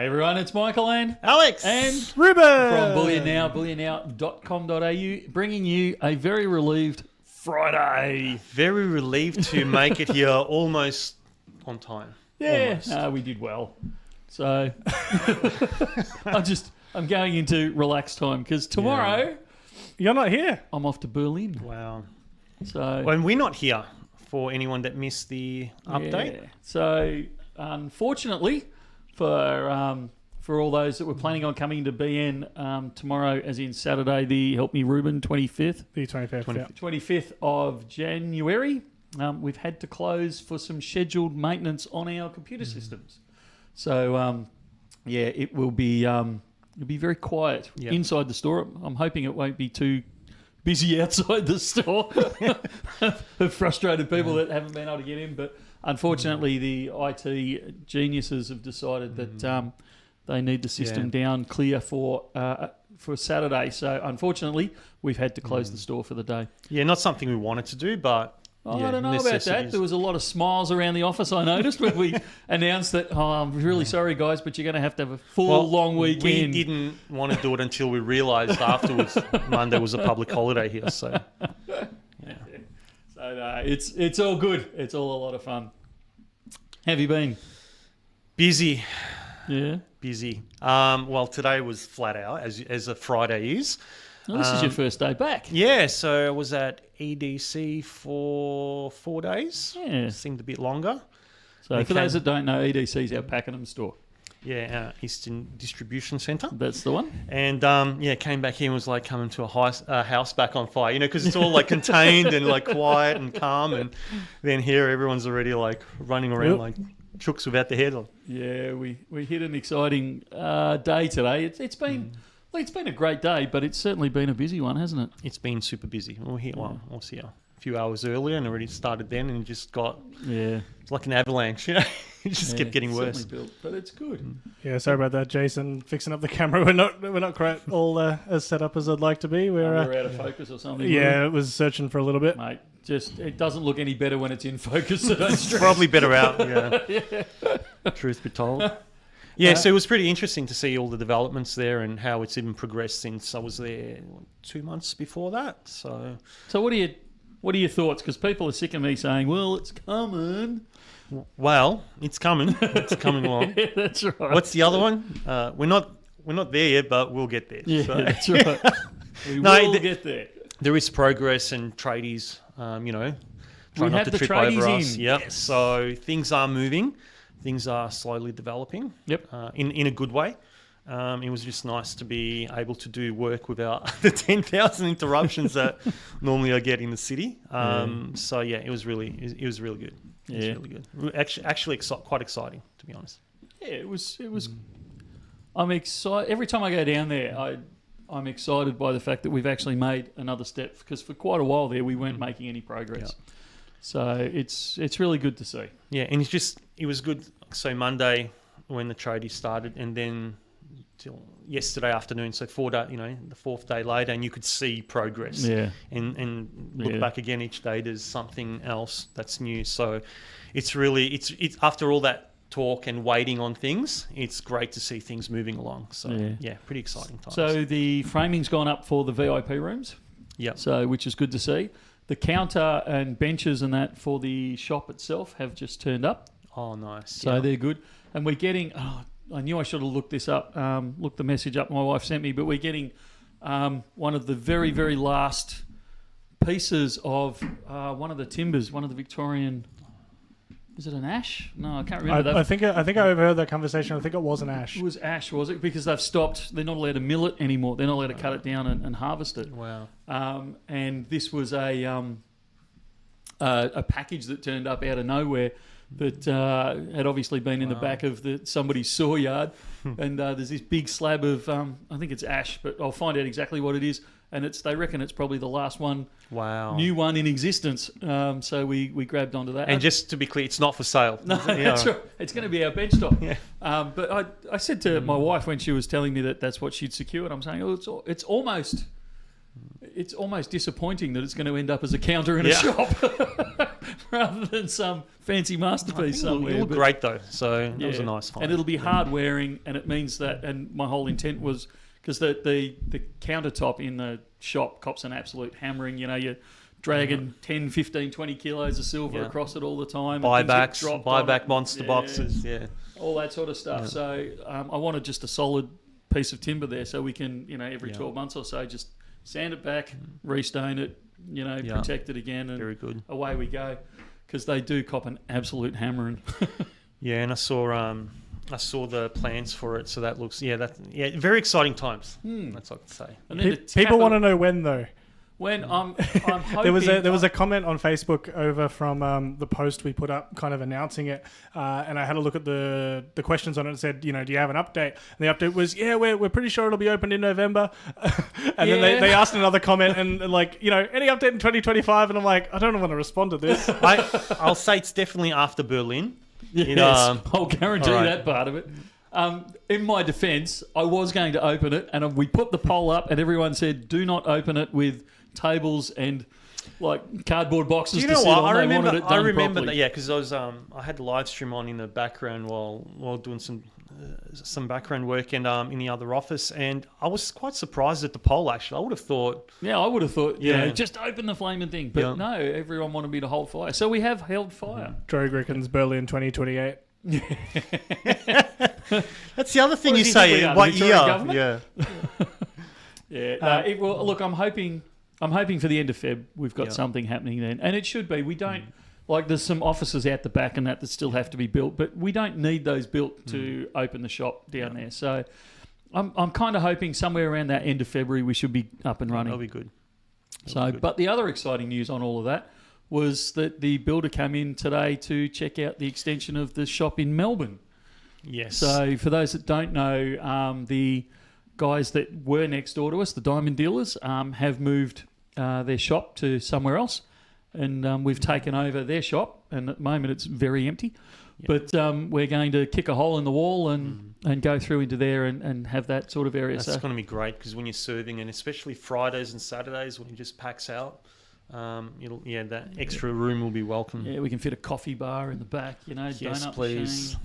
Hey everyone, it's Michael and Alex and Ruben from Bullion Now, bullionnow.com.au, bringing you a very relieved Friday. Very relieved to make it here almost on time. Yeah, we did well. So I'm going into relaxed time because tomorrow You're not here. I'm off to Berlin. Wow. So When we're not here, for anyone that missed the update. yeah. So unfortunately for all those that were planning on coming to BN tomorrow, as in Saturday, the help me Ruben 25th. The 25th. Yeah. 25th of January, we've had to close for some scheduled maintenance on our computer systems. So, it will be it'll be very quiet inside the store. I'm hoping it won't be too busy outside the store. Have frustrated people that haven't been able to get in, but unfortunately, the IT geniuses have decided that they need the system down clear for Saturday. So unfortunately, we've had to close the store for the day. Yeah, not something we wanted to do, but I don't know about that. There was a lot of smiles around the office, I noticed, when we announced that, I'm really sorry, guys, but you're going to have a full long weekend. We didn't want to do it until we realised afterwards Monday was a public holiday here. So, yeah. So it's all good. It's all a lot of fun. Have you been? Busy. Yeah. Busy. Well, today was flat out, as a Friday is. Well, this is your first day back. Yeah, so I was at EDC for 4 days. Yeah. Seemed a bit longer. So for those that don't know, EDC is our Pakenham store. Yeah, our Eastern Distribution Centre. That's the one. And came back here and was like coming to a house back on fire, because it's all like contained and like quiet and calm. And then here everyone's already like running around like chooks without their head on. Yeah, we hit an exciting day today. It's been a great day, but it's certainly been a busy one, hasn't it? It's been super busy. I was here a few hours earlier and already started then, and just got it's like an avalanche, It just kept getting worse. Built, but it's good. Yeah, sorry about that, Jason. Fixing up the camera. We're not quite all as set up as I'd like to be. We're out of focus or something. Yeah, it was searching for a little bit, mate. It doesn't look any better when it's in focus. So don't stress. Probably better out. Yeah. Truth be told. Yeah, so it was pretty interesting to see all the developments there and how it's even progressed since I was there 2 months before that. So what are your thoughts? Because people are sick of me saying, "Well, it's coming." Well, it's coming. It's coming along. Yeah, that's right. What's the other one? We're not there yet, but we'll get there. Yeah, so. That's right. We will get there. There is progress, and tradies, try not to trip over us. Yep. Yes. So things are moving. Things are slowly developing. Yep. In a good way. It was just nice to be able to do work without the 10,000 interruptions that normally I get in the city. So yeah, it was really good. It was really good. Actually quite exciting, to be honest. Yeah, it was. I'm excited every time I go down there. I'm excited by the fact that we've actually made another step, because for quite a while there we weren't making any progress. Yep. So it's really good to see. Yeah, and it was good. So Monday when the tradie started, and then till yesterday afternoon, so 4 day, the fourth day later, and you could see progress. Yeah. And look back again each day, there's something else that's new. So it's after all that talk and waiting on things, it's great to see things moving along. So yeah, pretty exciting times. So the framing's gone up for the VIP rooms. Yeah. So which is good to see. The counter and benches and that for the shop itself have just turned up. Oh, nice. So they're good. And we're getting... I knew I should have looked this up, looked the message up my wife sent me, but we're getting one of the very, very last pieces of one of the timbers, one of the Victorian... Is it an ash? No, I can't remember that. I think I overheard that conversation. I think it was an ash. It was ash, was it? Because they've stopped. They're not allowed to mill it anymore. They're not allowed to cut it down and harvest it. Wow. And this was a package that turned up out of nowhere that had obviously been in the back of somebody's saw yard. And there's this big slab of, I think it's ash, but I'll find out exactly what it is. And they reckon it's probably the last one, new one in existence. So we grabbed onto that. And just to be clear, it's not for sale. No, that's right. It's going to be our bench top. Yeah. But I said to my wife when she was telling me that that's what she'd secured, I'm saying, it's almost disappointing that it's going to end up as a counter in a shop. rather than some fancy masterpiece somewhere. It looked great though, so that was a nice find. And it'll be hard wearing, and it means that. And my whole intent was because the countertop in the shop cops an absolute hammering. You know, you're dragging 10, 15, 20 kilos of silver across it all the time. Buyback monster boxes, all that sort of stuff. Yeah. So I wanted just a solid piece of timber there, so we can, every 12 months or so, just sand it back, restone it, protect it again, and very good. Away we go. Because they do cop an absolute hammering. And I saw the plans for it, so that looks very exciting times. That's all I can say. And then people want to know when though. When I'm hoping there was a comment on Facebook over from the post we put up, kind of announcing it, and I had a look at the questions on it and said, do you have an update? And the update was, we're pretty sure it'll be opened in November. And then they asked another comment and like, any update in 2025? And I'm like, I don't want to respond to this. I'll say it's definitely after Berlin. Yes, I'll guarantee that part of it. In my defence, I was going to open it, and we put the poll up, and everyone said, "Do not open it with tables and like cardboard boxes." Do you know what? I remember that. Yeah, because I had the live stream on in the background while doing some background work and in the other office, and I was quite surprised at the poll. Actually, I would have thought. Yeah, I would have thought. Just open the flaming thing, but no, everyone wanted me to hold fire, so we have held fire. Drogue reckons Berlin 2028. That's the other thing you say. What year? Look, I'm hoping for the end of Feb. We've got something happening then, and it should be. We don't like. There's some offices out the back and that still have to be built, but we don't need those built to open the shop down there. So, I'm kind of hoping somewhere around that end of February we should be up and running. That'll be good. But the other exciting news on all of that was that the builder came in today to check out the extension of the shop in Melbourne. Yes. So for those that don't know, the guys that were next door to us, the diamond dealers, have moved their shop to somewhere else, and we've taken over their shop, and at the moment it's very empty. Yep. But we're going to kick a hole in the wall and go through into there and have that sort of area. That's going to be great because when you're serving, and especially Fridays and Saturdays when it just packs out, that extra room will be welcome. Yeah, we can fit a coffee bar in the back, Yes, donut please.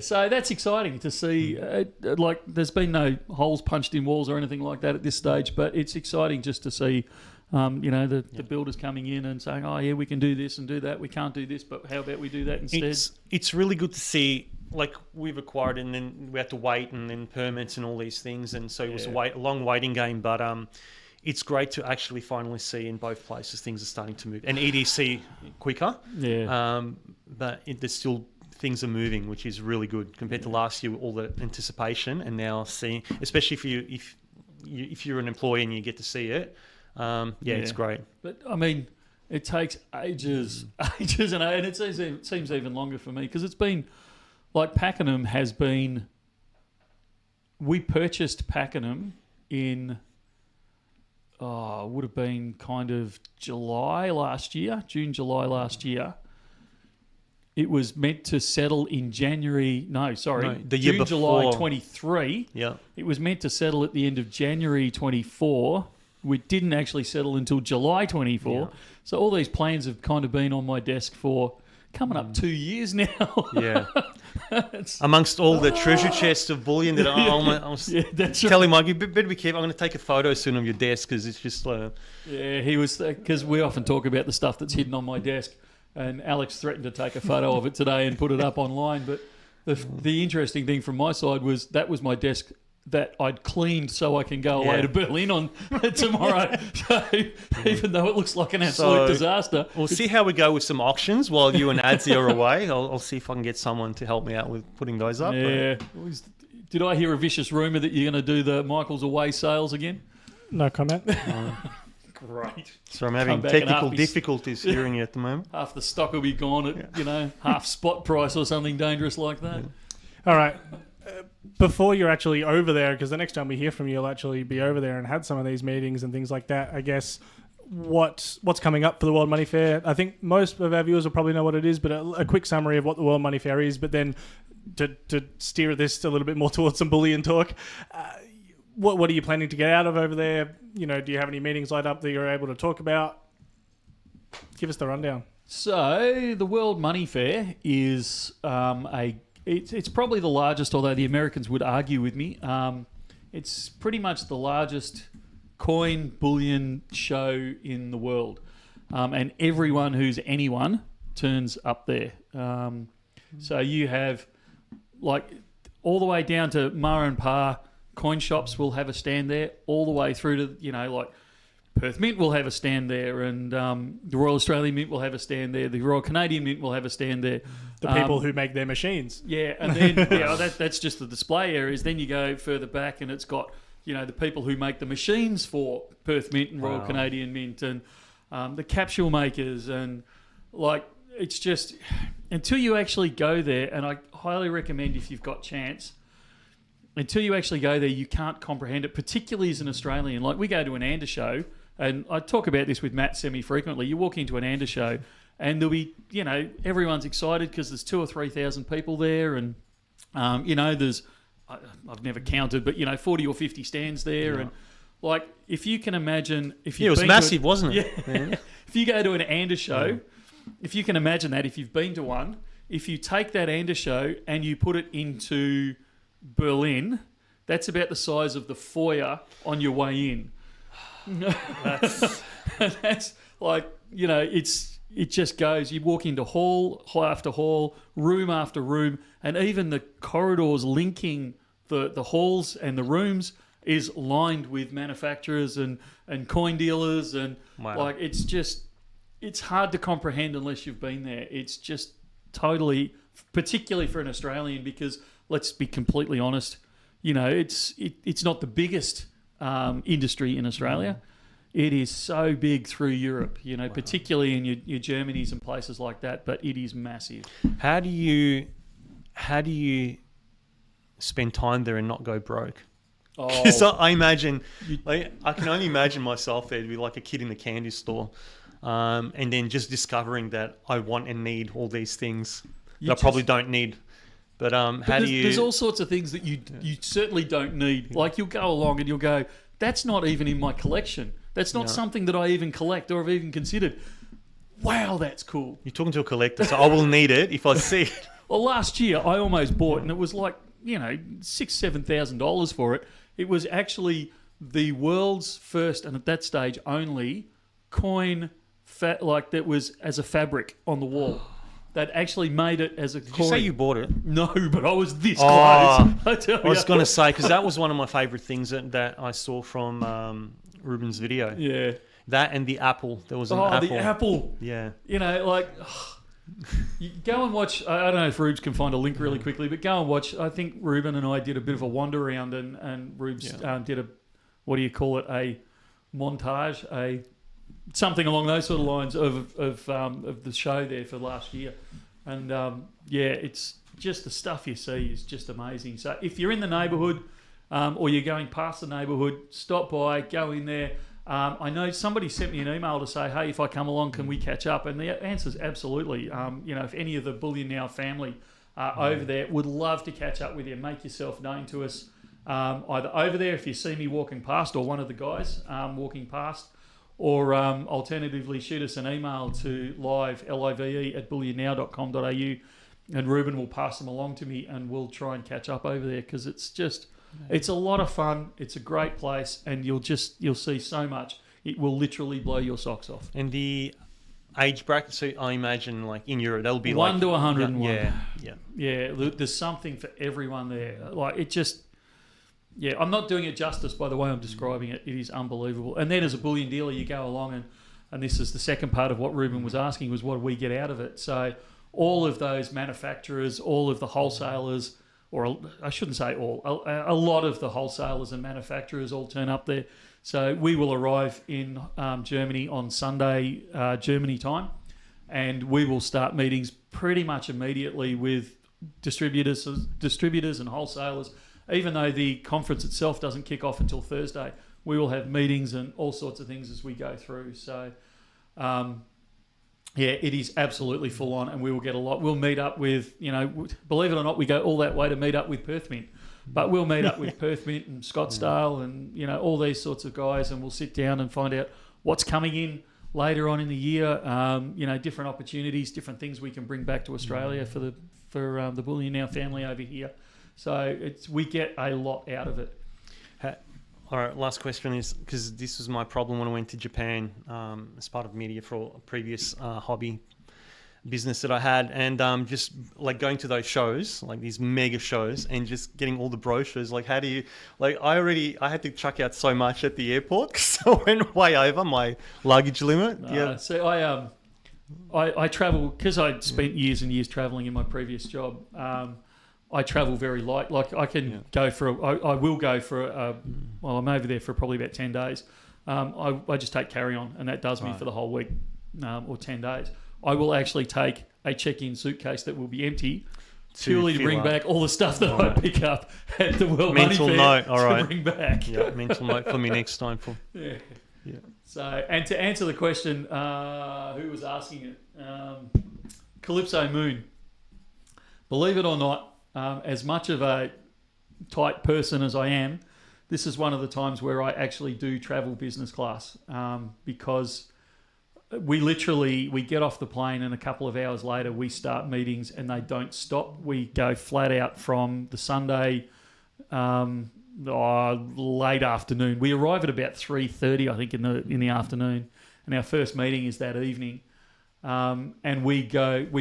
So that's exciting to see. There's been no holes punched in walls or anything like that at this stage, but it's exciting just to see, the builders coming in and saying, "Oh yeah, we can do this and do that. We can't do this, but how about we do that instead?" It's really good to see. Like we've acquired, and then we had to wait, and then permits and all these things, and so it was a long waiting game. But it's great to actually finally see in both places things are starting to move, and EDC quicker. Yeah. But there's still things are moving, which is really good compared to last year with all the anticipation, and now seeing, especially if you're an employee and you get to see it. It's great. But I mean, it takes ages, and it seems even longer for me because it's been. Like Pakenham has been. We purchased Pakenham in. Would have been kind of June, July last year. It was meant to settle in January. No, sorry, the year June, before. July 23. Yeah, it was meant to settle at the end of January 24. We didn't actually settle until July 24. Yeah. So all these plans have kind of been on my desk for. Coming up 2 years now. Yeah. Amongst all the treasure chests of bullion that I was telling Mike, you better be careful. I'm going to take a photo soon of your desk because it's just... he was... Because we often talk about the stuff that's hidden on my desk, and Alex threatened to take a photo of it today and put it up online. But the interesting thing from my side was that was my desk that I'd cleaned so I can go away to Berlin on tomorrow. So even though it looks like an absolute disaster. We'll see how we go with some auctions while you and Adzi are away. I'll see if I can get someone to help me out with putting those up. Yeah. Did I hear a vicious rumour that you're going to do the Michael's Away sales again? No comment. Great. So I'm having technical difficulties hearing you at the moment. Half the stock will be gone at, half spot price or something dangerous like that. All right. Before you're actually over there, because the next time we hear from you, you'll actually be over there and had some of these meetings and things like that. I guess what's coming up for the World Money Fair? I think most of our viewers will probably know what it is, but a quick summary of what the World Money Fair is. But then to steer this a little bit more towards some bullion talk, what are you planning to get out of over there? You know, do you have any meetings lined up that you're able to talk about? Give us the rundown. So the World Money Fair is it's probably the largest, although the Americans would argue with me. It's pretty much the largest coin bullion show in the world, and everyone who's anyone turns up there. So you have like all the way down to Ma and Pa coin shops will have a stand there, all the way through to, you know, like Perth Mint will have a stand there, and the Royal Australian Mint will have a stand there. The Royal Canadian Mint will have a stand there. The people who make their machines. Yeah, and then that's just the display areas. Then you go further back, and it's got, you know, the people who make the machines for Perth Mint and Royal Canadian Mint, and the capsule makers, and like it's just until you actually go there, and I highly recommend if you've got chance. Until you actually go there, you can't comprehend it, particularly as an Australian. Like we go to an ANDA show, and I talk about this with Matt semi-frequently. You walk into an ANDA show, and there'll be, you know, everyone's excited because there's 2,000 or 3,000 people there, and you know, there's I've never counted, but you know, 40 or 50 stands there, and like if you can imagine, if it was massive, wasn't it? Yeah. If you go to an ANDA show, if you can imagine that, if you've been to one, if you take that ANDA show and you put it into Berlin, that's about the size of the foyer on your way in. That's like, you know, it just goes. You walk into hall after hall, room after room, and even the corridors linking the halls and the rooms is lined with manufacturers and coin dealers, and like it's hard to comprehend unless you've been there. It's just totally, particularly for an Australian, because let's be completely honest, you know, it's not the biggest industry in Australia. It is so big through Europe, you know, particularly in your Germanys and places like that, but it is massive. How do you spend time there and not go broke? Because I imagine, like, I can only imagine myself there to be like a kid in the candy store, and then just discovering that I want and need all these things that I probably don't need. But there's all sorts of things that you certainly don't need. Like you'll go along and you'll go, that's not even in my collection. That's not something that I even collect or have even considered. Wow, that's cool. You're talking to a collector, so I will need it if I see it. Well, last year I almost bought, and it was like, you know, $6,000-7,000 for it. It was actually the world's first, and at that stage only, coin like that was as a fabric on the wall. That actually made it as a coin. Did you say you bought it? No, but I was this close. I was going to say, because that was one of my favourite things that I saw from Ruben's video. Yeah. That and the apple. There was an apple. Oh, the apple. Yeah. You know, like, you go and watch. I don't know if Rubes can find a link really quickly, but go and watch. I think Ruben and I did a bit of a wander around, and Rubes did a, what do you call it, a montage, something along those sort of lines of the show there for last year. And it's just the stuff you see is just amazing. So if you're in the neighbourhood or you're going past the neighbourhood, stop by, go in there. I know somebody sent me an email to say, hey, if I come along, can we catch up? And the answer is absolutely. You know, if any of the Bullion Now family are over there, would love to catch up with you. Make yourself known to us, either over there if you see me walking past, or one of the guys walking past, or alternatively shoot us an email to live@bullionnow.com.au, and Ruben will pass them along to me, and we'll try and catch up over there, because it's a lot of fun. It's a great place, and you'll see so much. It will literally blow your socks off. And the age bracket, so I imagine like in Europe, that'll be 1 to 101. Yeah. There's something for everyone there. Like it just. Yeah, I'm not doing it justice by the way I'm describing it. It is unbelievable. And then as a bullion dealer, you go along and this is the second part of what Ruben was asking, was what do we get out of it? So all of those manufacturers, all of the wholesalers, or I shouldn't say all, a lot of the wholesalers and manufacturers all turn up there. So we will arrive in Germany on Sunday, Germany time, and we will start meetings pretty much immediately with distributors and wholesalers. Even though the conference itself doesn't kick off until Thursday, we will have meetings and all sorts of things as we go through. So, Yeah, it is absolutely full on, and we will get a lot. We'll meet up with, believe it or not, we go all that way to meet up with Perth Mint. But we'll meet up with Perth Mint and Scottsdale and, all these sorts of guys, and we'll sit down and find out what's coming in later on in the year, different opportunities, different things we can bring back to Australia for the Bullion Now family over here. So we get a lot out of it. All right, last question is, because this was my problem when I went to Japan as part of media for a previous hobby business that I had, and just like going to those shows, like these mega shows, and just getting all the brochures. Like, how do you, like, I had to chuck out so much at the airport because I went way over my luggage limit. So I travel, because I'd spent years and years traveling in my previous job. I travel very light. Like I can go for, I will go for, I'm over there for probably about 10 days. I just take carry-on, and that does me for the whole week or 10 days. I will actually take a check-in suitcase that will be empty purely to bring back all the stuff that I pick up at the World mental Money Fair note, all right. to bring back. Yeah, mental note for me next time. Yeah. So, and to answer the question, who was asking it? Calypso Moon. Believe it or not, as much of a tight person as I am, this is one of the times where I actually do travel business class because we get off the plane and a couple of hours later we start meetings and they don't stop. We go flat out from the Sunday late afternoon. We arrive at about 3:30, I think, in the afternoon, and our first meeting is that evening. And we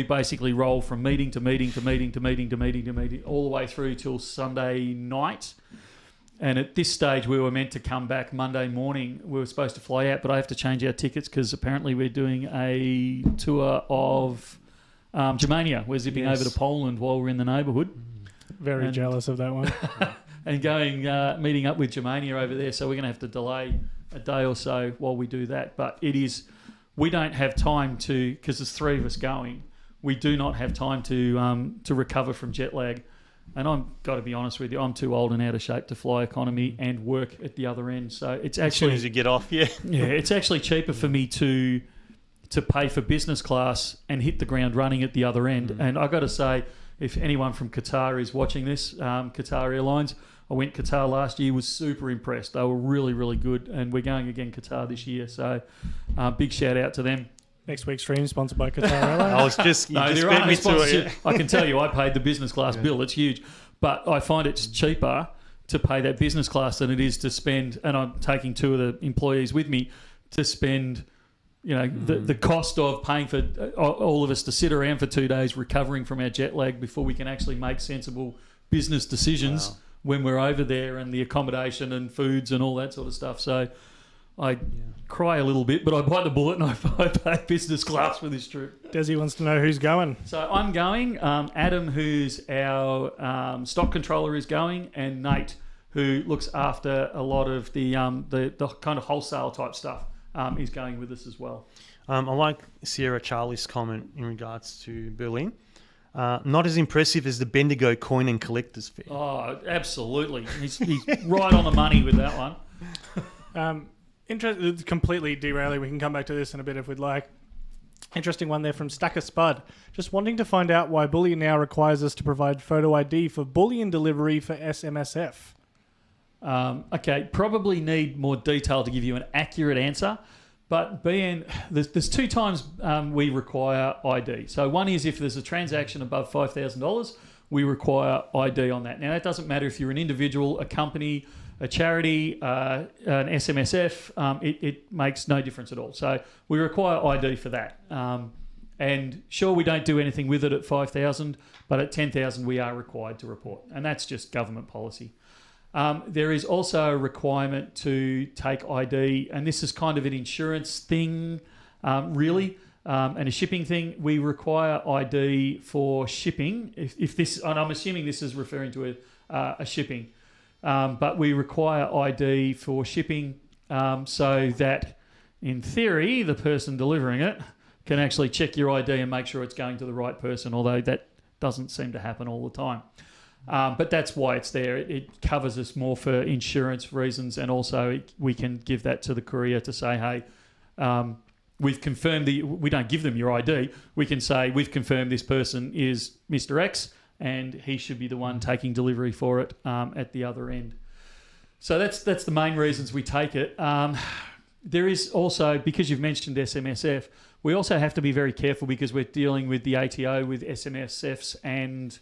basically roll from meeting to meeting to meeting to meeting to meeting to meeting all the way through till Sunday night. And at this stage, we were meant to come back Monday morning. We were supposed to fly out, but I have to change our tickets because apparently we're doing a tour of Germania. We're zipping over to Poland while we're in the neighbourhood. Very jealous of that one. And meeting up with Germania over there. So we're going to have to delay a day or so while we do that. But we don't have time to, because there's three of us going, we do not have time to recover from jet lag. And I've got to be honest with you, I'm too old and out of shape to fly economy and work at the other end. So it's actually, as soon as you get off, it's actually cheaper for me to pay for business class and hit the ground running at the other end. And I've got to say, if anyone from Qatar is watching this, Qatar Airlines, I went Qatar last year, was super impressed. They were really, really good, and we're going again Qatar this year. So big shout out to them. Next week's stream sponsored by Qatar Airlines. I was just, there are no sponsorship. I can tell you, I paid the business class bill. It's huge, but I find it's cheaper to pay that business class than it is to spend. And I'm taking two of the employees with me to spend. The cost of paying for all of us to sit around for 2 days recovering from our jet lag before we can actually make sensible business decisions when we're over there, and the accommodation and foods and all that sort of stuff. So I cry a little bit, but I bite the bullet and I pay business class for this trip. Desi wants to know who's going. So I'm going. Adam, who's our stock controller, is going, and Nate, who looks after a lot of the kind of wholesale type stuff, is going with us as well. I like Sierra Charlie's comment in regards to Berlin. Not as impressive as the Bendigo coin and collector's fair. Oh, absolutely. He's right on the money with that one. Completely derailing. We can come back to this in a bit if we'd like. Interesting one there from Stacker Spud. Just wanting to find out why Bullion Now requires us to provide photo ID for bullion delivery for SMSF. Okay, probably need more detail to give you an accurate answer. But there's two times we require ID. So one is if there's a transaction above $5,000, we require ID on that. Now, that doesn't matter if you're an individual, a company, a charity, an SMSF. It makes no difference at all. So we require ID for that. And sure, we don't do anything with it at 5,000, but at 10,000 we are required to report. And that's just government policy. There is also a requirement to take ID, and this is kind of an insurance thing, really, and a shipping thing. We require ID for shipping. If this, and I'm assuming this is referring to a shipping, but we require ID for shipping so that, in theory, the person delivering it can actually check your ID and make sure it's going to the right person, although that doesn't seem to happen all the time. But that's why it's there. It covers us more for insurance reasons, and also we can give that to the courier to say, hey, we've confirmed we don't give them your ID. We can say we've confirmed this person is Mr. X and he should be the one taking delivery for it at the other end. So that's the main reasons we take it. There is also, because you've mentioned SMSF, we also have to be very careful because we're dealing with the ATO, with SMSFs and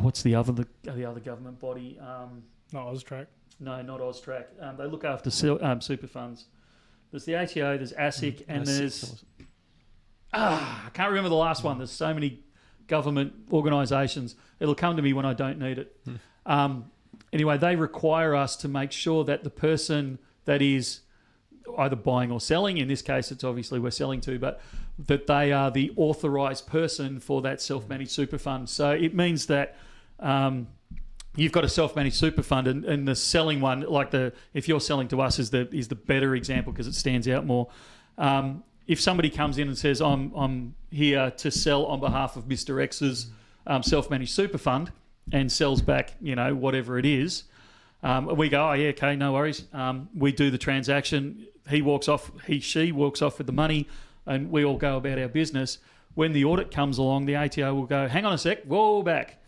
what's the other government body? Not Austrac. No, not Austrac. They look after super funds. There's the ATO, there's ASIC, and there's... I can't remember the last one. There's so many government organisations. It'll come to me when I don't need it. Anyway, they require us to make sure that the person that is either buying or selling, in this case it's obviously we're selling to, but that they are the authorised person for that self-managed super fund. So it means that you've got a self-managed super fund and the selling one, if you're selling to us is the better example because it stands out more. If somebody comes in and says, I'm here to sell on behalf of Mr. X's self-managed super fund and sells back, whatever it is, we go, oh yeah, okay, no worries. We do the transaction. She walks off with the money and we all go about our business. When the audit comes along, the ATO will go, hang on a sec, whoa, back.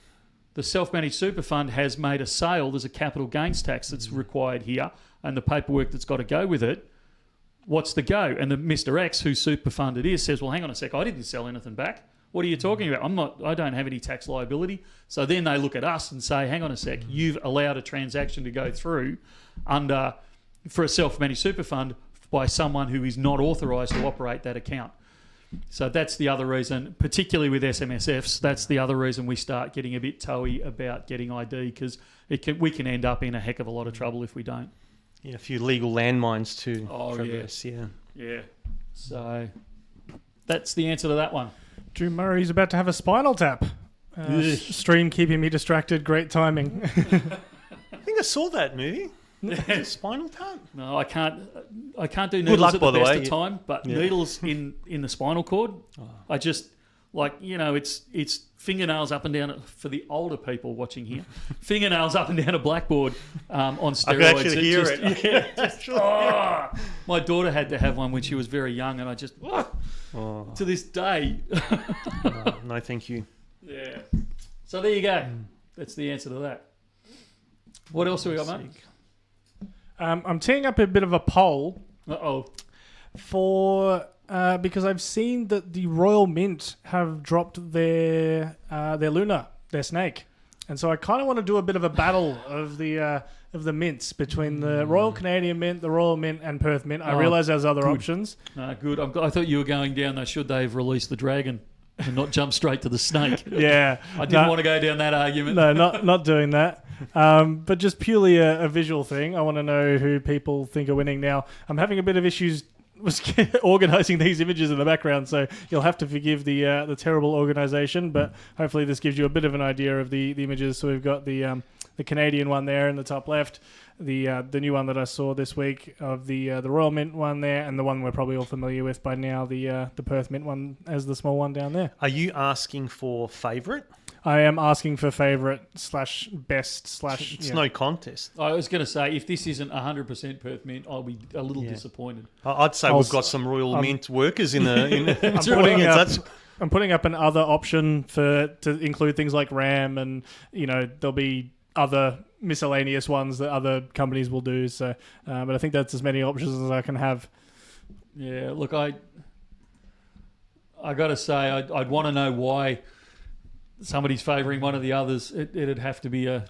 The self-managed super fund has made a sale. There's a capital gains tax that's required here and the paperwork that's got to go with it. What's the go? And the Mr. X, whose super fund it is, says, well, hang on a sec, I didn't sell anything back. What are you talking about? I don't have any tax liability. So then they look at us and say, hang on a sec, you've allowed a transaction to go through for a self-managed super fund by someone who is not authorised to operate that account. So that's the other reason, particularly with SMSFs, that's the other reason we start getting a bit toey about getting ID because we can end up in a heck of a lot of trouble if we don't. Yeah, a few legal landmines to traverse, Yeah. So that's the answer to that one. Drew Murray's about to have a spinal tap. Stream keeping me distracted. Great timing. I think I saw that movie. Spinal Tap? No, I can't do needles luck, at by the the best way. of time, but needles in the spinal cord, I just, it's fingernails up and down, for the older people watching here, fingernails up and down a blackboard on steroids. I can actually hear it. Yeah, my daughter had to have one when she was very young, and I just, to this day. No, thank you. Yeah. So there you go. That's the answer to that. What else have we got, mate? I'm teeing up a bit of a poll because I've seen that the Royal Mint have dropped their Lunar, their snake, and so I kind of want to do a bit of a battle of the mints between the Royal Canadian Mint, the Royal Mint, and Perth Mint. I realise there's other options. No, good. I thought you were going down there. Should they have released the dragon and not jump straight to the snake? Yeah, I didn't want to go down that argument. No, not doing that. But just purely a visual thing. I want to know who people think are winning. Now, I'm having a bit of issues organising these images in the background, so you'll have to forgive the terrible organisation. But hopefully, this gives you a bit of an idea of the images. So we've got the Canadian one there in the top left, the new one that I saw this week of the Royal Mint one there, and the one we're probably all familiar with by now, the Perth Mint one as the small one down there. Are you asking for favourite? I am asking for favourite / best / It's no contest. I was going to say, if this isn't 100% Perth Mint, I'll be a little disappointed. I'd say we've got some Royal Mint workers in the... I'm putting up an other option to include things like RAM, and there'll be other miscellaneous ones that other companies will do. So, but I think that's as many options as I can have. Yeah, look, I got to say, I'd want to know why somebody's favouring one of the others. It'd have to be the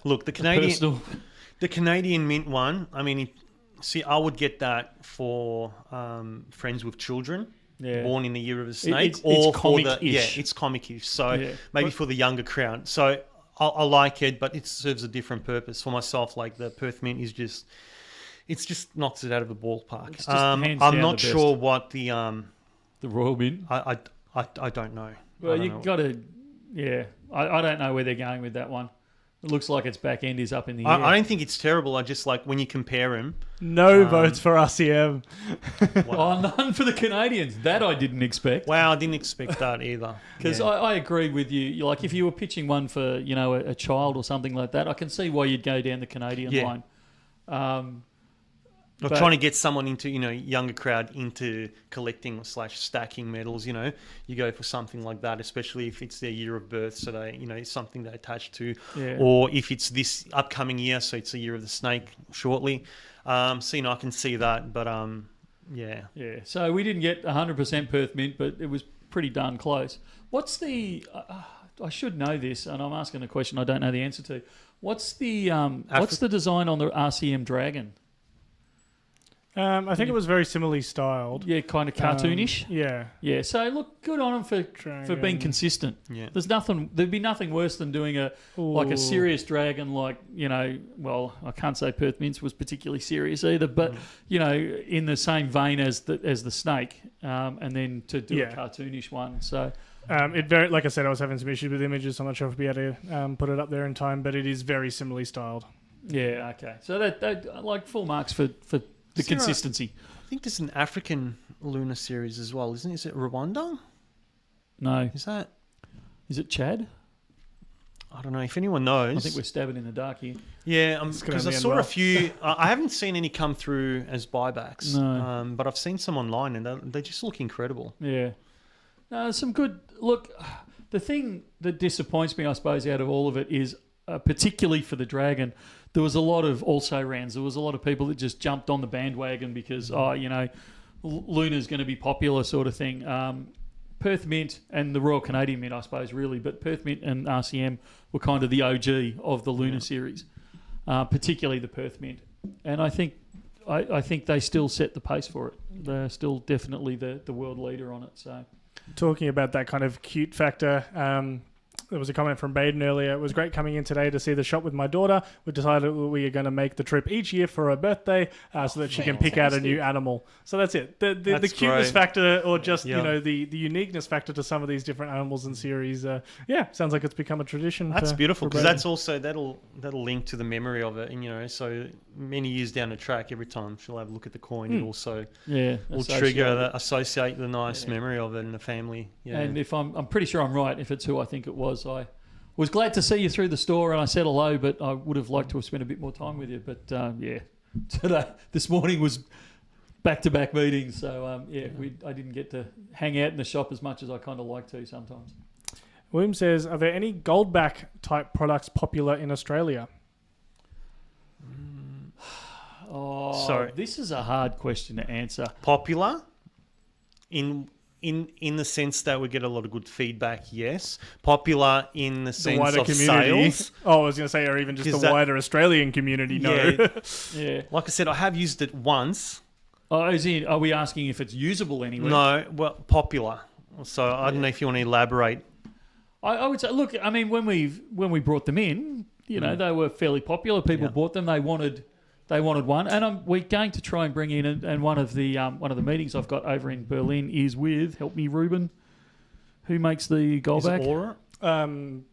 Canadian Mint one. I mean, I would get that for friends with children. Yeah. Born in the year of the snake, it's comic-ish. It's comic-ish. So maybe for the younger crowd. So I like it, but it serves a different purpose. For myself, like the Perth Mint is just, it just knocks it out of the ballpark. I'm not sure what the Royal Mint. I don't know. Well, you got to, I don't know where they're going with that one. It looks like its back end is up in the air. I don't think it's terrible. I just like when you compare them. No votes for RCM. Wow. None for the Canadians. That I didn't expect. Wow, I didn't expect that either. Because I agree with you. Like if you were pitching one for a child or something like that, I can see why you'd go down the Canadian line. Or trying to get someone into, younger crowd into collecting / stacking medals, you go for something like that, especially if it's their year of birth, so they, it's something they attach to, or if it's this upcoming year, so it's the year of the snake shortly. So, I can see that, but yeah. Yeah, so we didn't get 100% Perth Mint, but it was pretty darn close. What's the... I should know this, and I'm asking a question I don't know the answer to. What's the design on the RCM Dragon? I think it was very similarly styled. Yeah, kind of cartoonish. Yeah. So look, good on them for being consistent. Yeah. There'd be nothing worse than doing a serious dragon, like well, I can't say Perth Mints was particularly serious either, but in the same vein as the snake, and then to do a cartoonish one. So. Like I said, I was having some issues with images. So I'm not sure if we'll be able to put it up there in time, but it is very similarly styled. Yeah. Okay. So that like full marks for the consistency. I think there's an African Lunar series as well, isn't it? Is it Rwanda? No. Is it Chad? I don't know. If anyone knows. I think we're stabbing in the dark here. Yeah, because I saw a few. I haven't seen any come through as buybacks. No. But I've seen some online and they just look incredible. Yeah. No, some good... Look, the thing that disappoints me, I suppose, out of all of it is, particularly for the Dragon, there was a lot of also-rans. There was a lot of people that just jumped on the bandwagon because, Lunar's going to be popular sort of thing. Perth Mint and the Royal Canadian Mint, I suppose, really, but Perth Mint and RCM were kind of the OG of the Lunar series, particularly the Perth Mint. And I think they still set the pace for it. They're still definitely the world leader on it, so... Talking about that kind of cute factor, there was a comment from Baden earlier. It was great coming in today to see the shop with my daughter. We decided we are going to make the trip each year for her birthday so that she can pick out a new animal. So that's it. The cuteness factor, or just the uniqueness factor to some of these different animals and series. Sounds like it's become a tradition. That's beautiful, because that's also that'll link to the memory of it. And so many years down the track, every time she'll have a look at the coin, it also will associate the nice memory of it in the family. Yeah. And if I'm pretty sure I'm right, if it's who I think it was. I was glad to see you through the store, and I said hello, but I would have liked to have spent a bit more time with you. But this morning was back-to-back meetings, so I didn't get to hang out in the shop as much as I kind of like to sometimes. William says, are there any Goldback type products popular in Australia? Sorry, this is a hard question to answer. Popular in the sense that we get a lot of good feedback, yes. Popular in the sense wider of community. Sales. Oh, I was going to say, or even just the wider Australian community, no. Yeah. Like I said, I have used it once. Oh, are we asking if it's usable anywhere? No, well, popular. So I don't know if you want to elaborate. I would say, look, I mean, when we brought them in, they were fairly popular. People bought them. They wanted one, and we're going to try and bring in. And one of the meetings I've got over in Berlin is with, help me, Ruben, who makes the Goldback. Is it Aura? Aurum.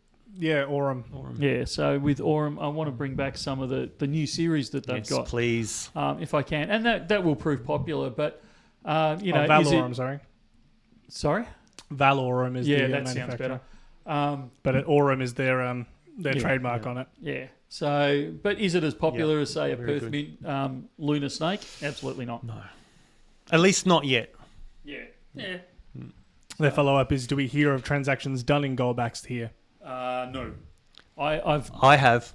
Yeah, so with Aurum, I want to bring back some of the new series that they've got. Please, if I can, and that will prove popular. But Valorum, sorry, Valorum is the that sounds better. But Aurum is their trademark on it. Yeah. So, but is it as popular as, say, a Perth Mint Lunar Snake? Absolutely not. No. At least not yet. Yeah. Yeah. Their follow-up is, do we hear of transactions done in Goldbacks here? No. I have.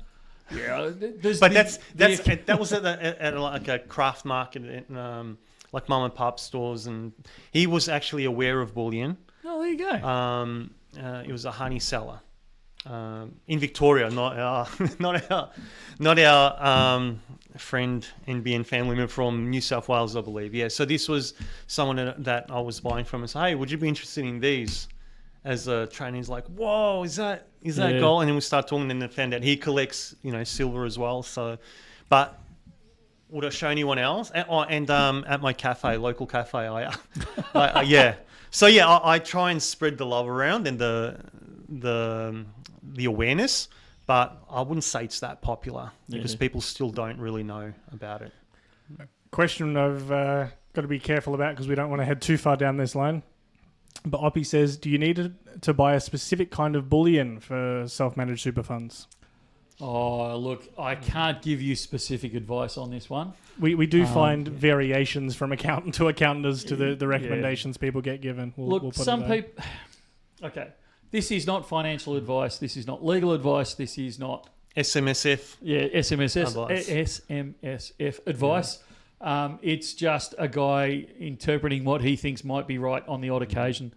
Yeah. That was at like a craft market, like mum and pop stores, and he was actually aware of Bullion. Oh, there you go. It was a honey seller. In Victoria, not our friend NBN family member from New South Wales, I believe. Yeah, so this was someone that I was buying from and said, hey, would you be interested in these? As a trainer, he's like, whoa, is that gold? And then we start talking, and then found out he collects, silver as well. So, but would I show anyone else? And at my cafe, local cafe, yeah. So yeah, I try and spread the love around and the awareness, but I wouldn't say it's that popular because people still don't really know about it. Question I've got to be careful about because we don't want to head too far down this line. But Oppie says, do you need to buy a specific kind of bullion for self-managed super funds? Oh, look, I can't give you specific advice on this one. We do find variations from accountant to accountant as to the recommendations people get given. Look, we'll put some people... Okay, this is not financial advice. This is not legal advice. This is not... SMSF. Yeah, SMSF advice. Yeah. It's just a guy interpreting what he thinks might be right on the odd occasion.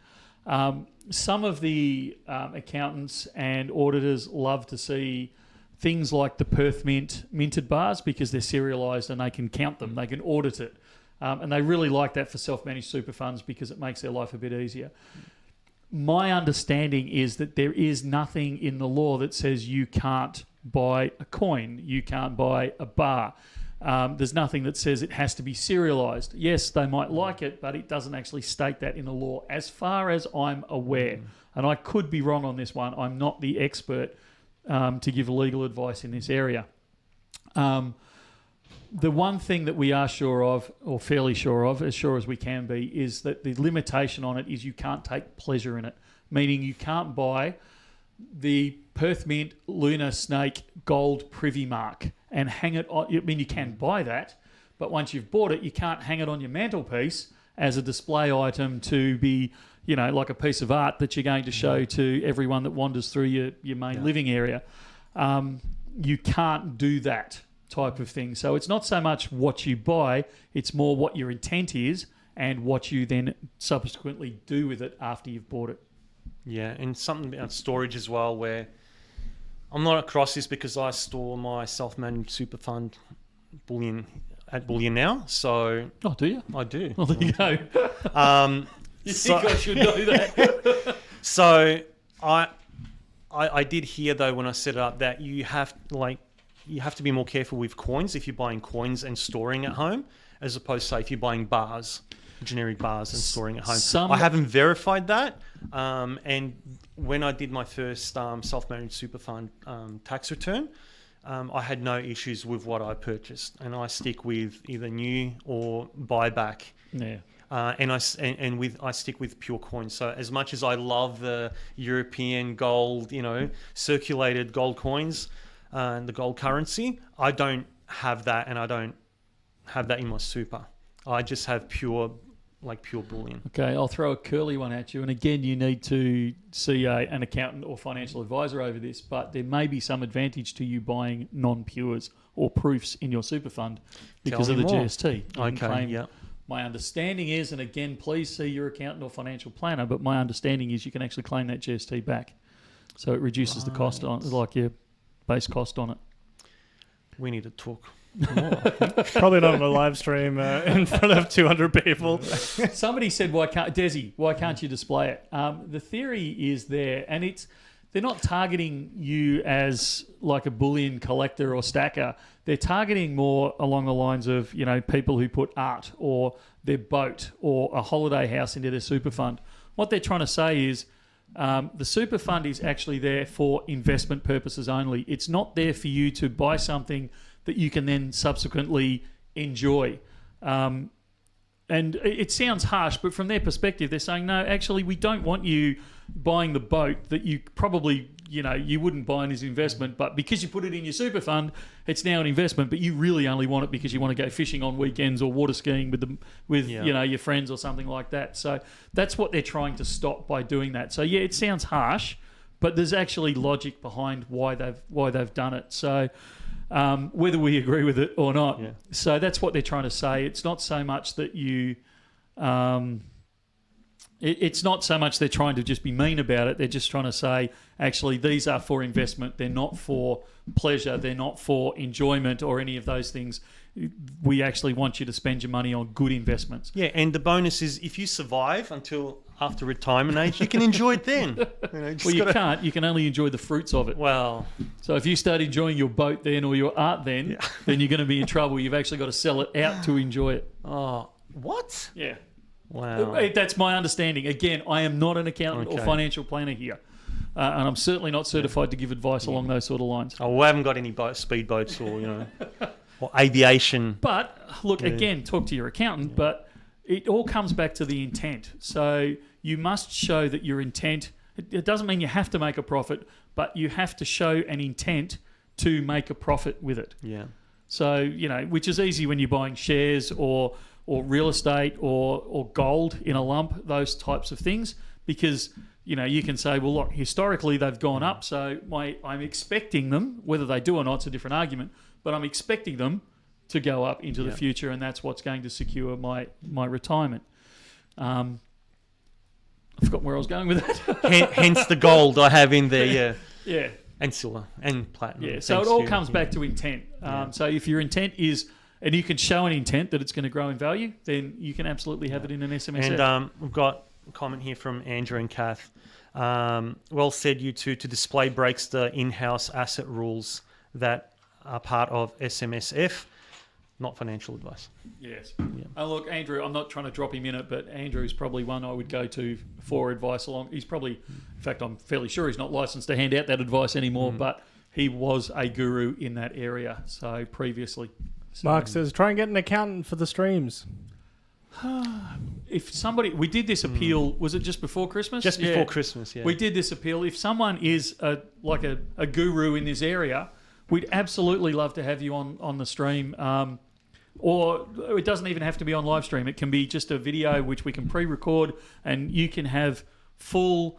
Some of the accountants and auditors love to see things like the Perth Mint minted bars because they're serialised and they can count them. They can audit it. And they really like that for self-managed super funds because it makes their life a bit easier. My understanding is that there is nothing in the law that says you can't buy a coin, you can't buy a bar. There's nothing that says it has to be serialised. Yes, they might like it, but it doesn't actually state that in the law as far as I'm aware. And I could be wrong on this one. I'm not the expert to give legal advice in this area. The one thing that we are sure of, or fairly sure of, as sure as we can be, is that the limitation on it is you can't take pleasure in it, meaning you can't buy the Perth Mint Lunar Snake Gold Privy Mark and hang it on. I mean, you can buy that, but once you've bought it, you can't hang it on your mantelpiece as a display item to be, you know, like a piece of art that you're going to show to everyone that wanders through your main living area. You can't do that type of thing. So it's not so much what you buy, it's more what your intent is and what you then subsequently do with it after you've bought it. Yeah, and something about storage as well, where I'm not across this because I store my self-managed super fund Bullion at Bullion Now. So oh, do you? I do. Well, there you go. You so, think I should know that? So I did hear though when I set it up that you have to be more careful with coins if you're buying coins and storing at home, as opposed to say if you're buying bars, generic bars and storing at home. I haven't verified that. And when I did my first self-managed super fund tax return, I had no issues with what I purchased, and I stick with either new or buyback. Yeah. And I stick with pure coins. So as much as I love the European gold, circulated gold coins and the gold currency, I don't have that, and I don't have that in my super. I just have pure bullion. Okay, I'll throw a curly one at you. And again, you need to see an accountant or financial advisor over this, but there may be some advantage to you buying non-pures or proofs in your super fund because of the GST. Okay, yeah. My understanding is, and again, please see your accountant or financial planner, but my understanding is you can actually claim that GST back. So it reduces the cost on, like your base cost on it. We need to talk more. Probably not on a live stream in front of 200 people. Somebody said, why can't you display it? The theory is there, and they're not targeting you as like a bullion collector or stacker. They're targeting more along the lines of, people who put art or their boat or a holiday house into their super fund. What they're trying to say is the super fund is actually there for investment purposes only. It's not there for you to buy something that you can then subsequently enjoy. And it sounds harsh, but from their perspective, they're saying, no, actually, we don't want you buying the boat that you probably, you wouldn't buy in as investment, but because you put it in your super fund, it's now an investment, but you really only want it because you want to go fishing on weekends or water skiing with your friends or something like that. So that's what they're trying to stop by doing that. So yeah, it sounds harsh, but there's actually logic behind why they've done it. So whether we agree with it or not. Yeah. So that's what they're trying to say. It's not so much that you... it's not so much they're trying to just be mean about it. They're just trying to say, actually, these are for investment. They're not for pleasure. They're not for enjoyment or any of those things. We actually want you to spend your money on good investments. Yeah, and the bonus is if you survive until after retirement age, you can enjoy it then. You can't. You can only enjoy the fruits of it. Well, so if you start enjoying your boat then or your art then you're going to be in trouble. You've actually got to sell it out to enjoy it. Oh, what? Yeah. Wow. That's my understanding. Again, I am not an accountant or financial planner here. And I'm certainly not certified to give advice along those sort of lines. Oh, we haven't got any speedboats or, or aviation. But look, again, talk to your accountant, but it all comes back to the intent. So you must show that your intent, it doesn't mean you have to make a profit, but you have to show an intent to make a profit with it. Yeah. So, which is easy when you're buying shares or real estate or gold in a lump, those types of things, because, you can say, well, look, historically they've gone up, so I'm expecting them, whether they do or not, it's a different argument, but I'm expecting them to go up into the future, and that's what's going to secure my retirement. I forgot where I was going with that. Hence the gold I have in there, yeah. Yeah. And silver and platinum. Yeah, so it all comes back to intent. So if your intent is, and you can show an intent that it's going to grow in value, then you can absolutely have it in an SMSF. And we've got a comment here from Andrew and Kath. Well said, you two. To display breaks the in-house asset rules that are part of SMSF. Not financial advice. Yes. Yeah. Look, Andrew, I'm not trying to drop him in it, but Andrew's probably one I would go to for advice along. He's probably, in fact, I'm fairly sure he's not licensed to hand out that advice anymore, but he was a guru in that area, so previously. So, Mark says, try and get an accountant for the streams. If somebody, we did this appeal, was it just before Christmas? Just before Christmas, yeah. We did this appeal. If someone is like a guru in this area, we'd absolutely love to have you on the stream. Or it doesn't even have to be on live stream. It can be just a video which we can pre-record, and you can have full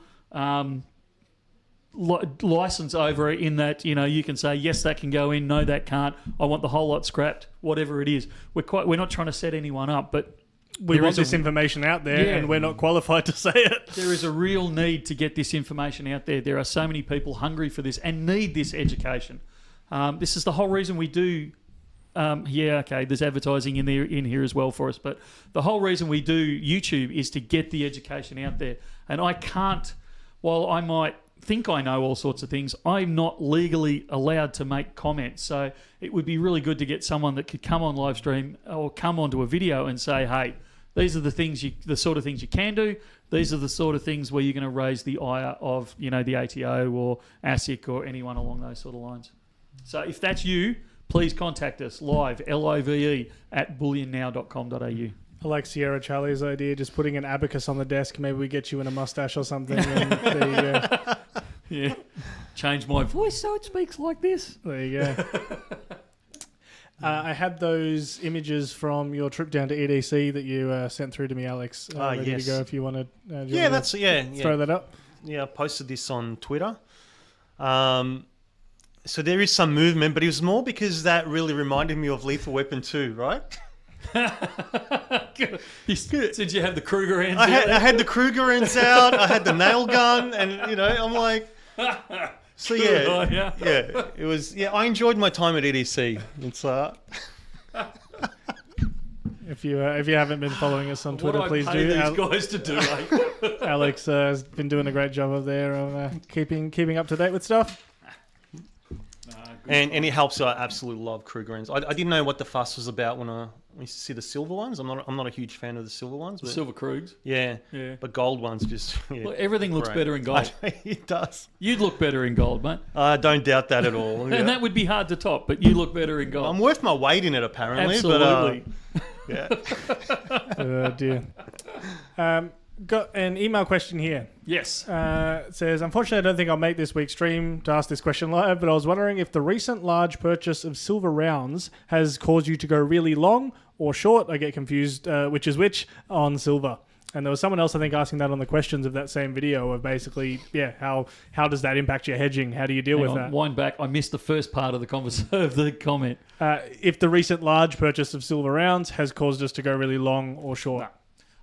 license over it in that, you can say, yes, that can go in, no, that can't. I want the whole lot scrapped, whatever it is. We're not trying to set anyone up, but we want this information out there, and we're not qualified to say it. There is a real need to get this information out there. There are so many people hungry for this and need this education. This is the whole reason we do. There's advertising in here as well for us, but the whole reason we do YouTube is to get the education out there. And I can't, while I might think I know all sorts of things, I'm not legally allowed to make comments. So it would be really good to get someone that could come on live stream or come onto a video and say, hey, these are the sort of things you can do. These are the sort of things where you're going to raise the ire of, the ATO or ASIC or anyone along those sort of lines. So if that's you, please contact us live, LIVE, at bullionnow.com.au. I like Sierra Charlie's idea, just putting an abacus on the desk. Maybe we get you in a mustache or something. And there you go. Yeah. Change my voice so it speaks like this. There you go. I had those images from your trip down to EDC that you sent through to me, Alex. Ready to go if you want to. Throw that up. Yeah, I posted this on Twitter. So there is some movement, but it was more because that really reminded me of Lethal Weapon 2, right? Did you have the Kruger ends I had the Kruger ends out, I had the nail gun, and, I'm like... So, yeah, it was... Yeah, I enjoyed my time at EDC. It's... If you haven't been following us on Twitter, please do. These guys to do, Alex has been doing a great job of keeping up to date with stuff. And it helps. I absolutely love Kruger ends. I didn't know what the fuss was about when I used to see the silver ones. I'm not a huge fan of the silver ones. But silver Krugs. Yeah. But gold ones just... Yeah, well, everything looks better in gold. It does. You'd look better in gold, mate. I don't doubt that at all. And that would be hard to top, but you look better in gold. I'm worth my weight in it, apparently. Absolutely. But, Oh, dear. Got an email question here. Yes. It says, unfortunately, I don't think I'll make this week's stream to ask this question live, but I was wondering if the recent large purchase of silver rounds has caused you to go really long or short. I get confused which is which on silver. And there was someone else, I think, asking that on the questions of that same video of basically, how does that impact your hedging? How do you deal with that? Wind back. I missed the first part of the comment. If the recent large purchase of silver rounds has caused us to go really long or short. No.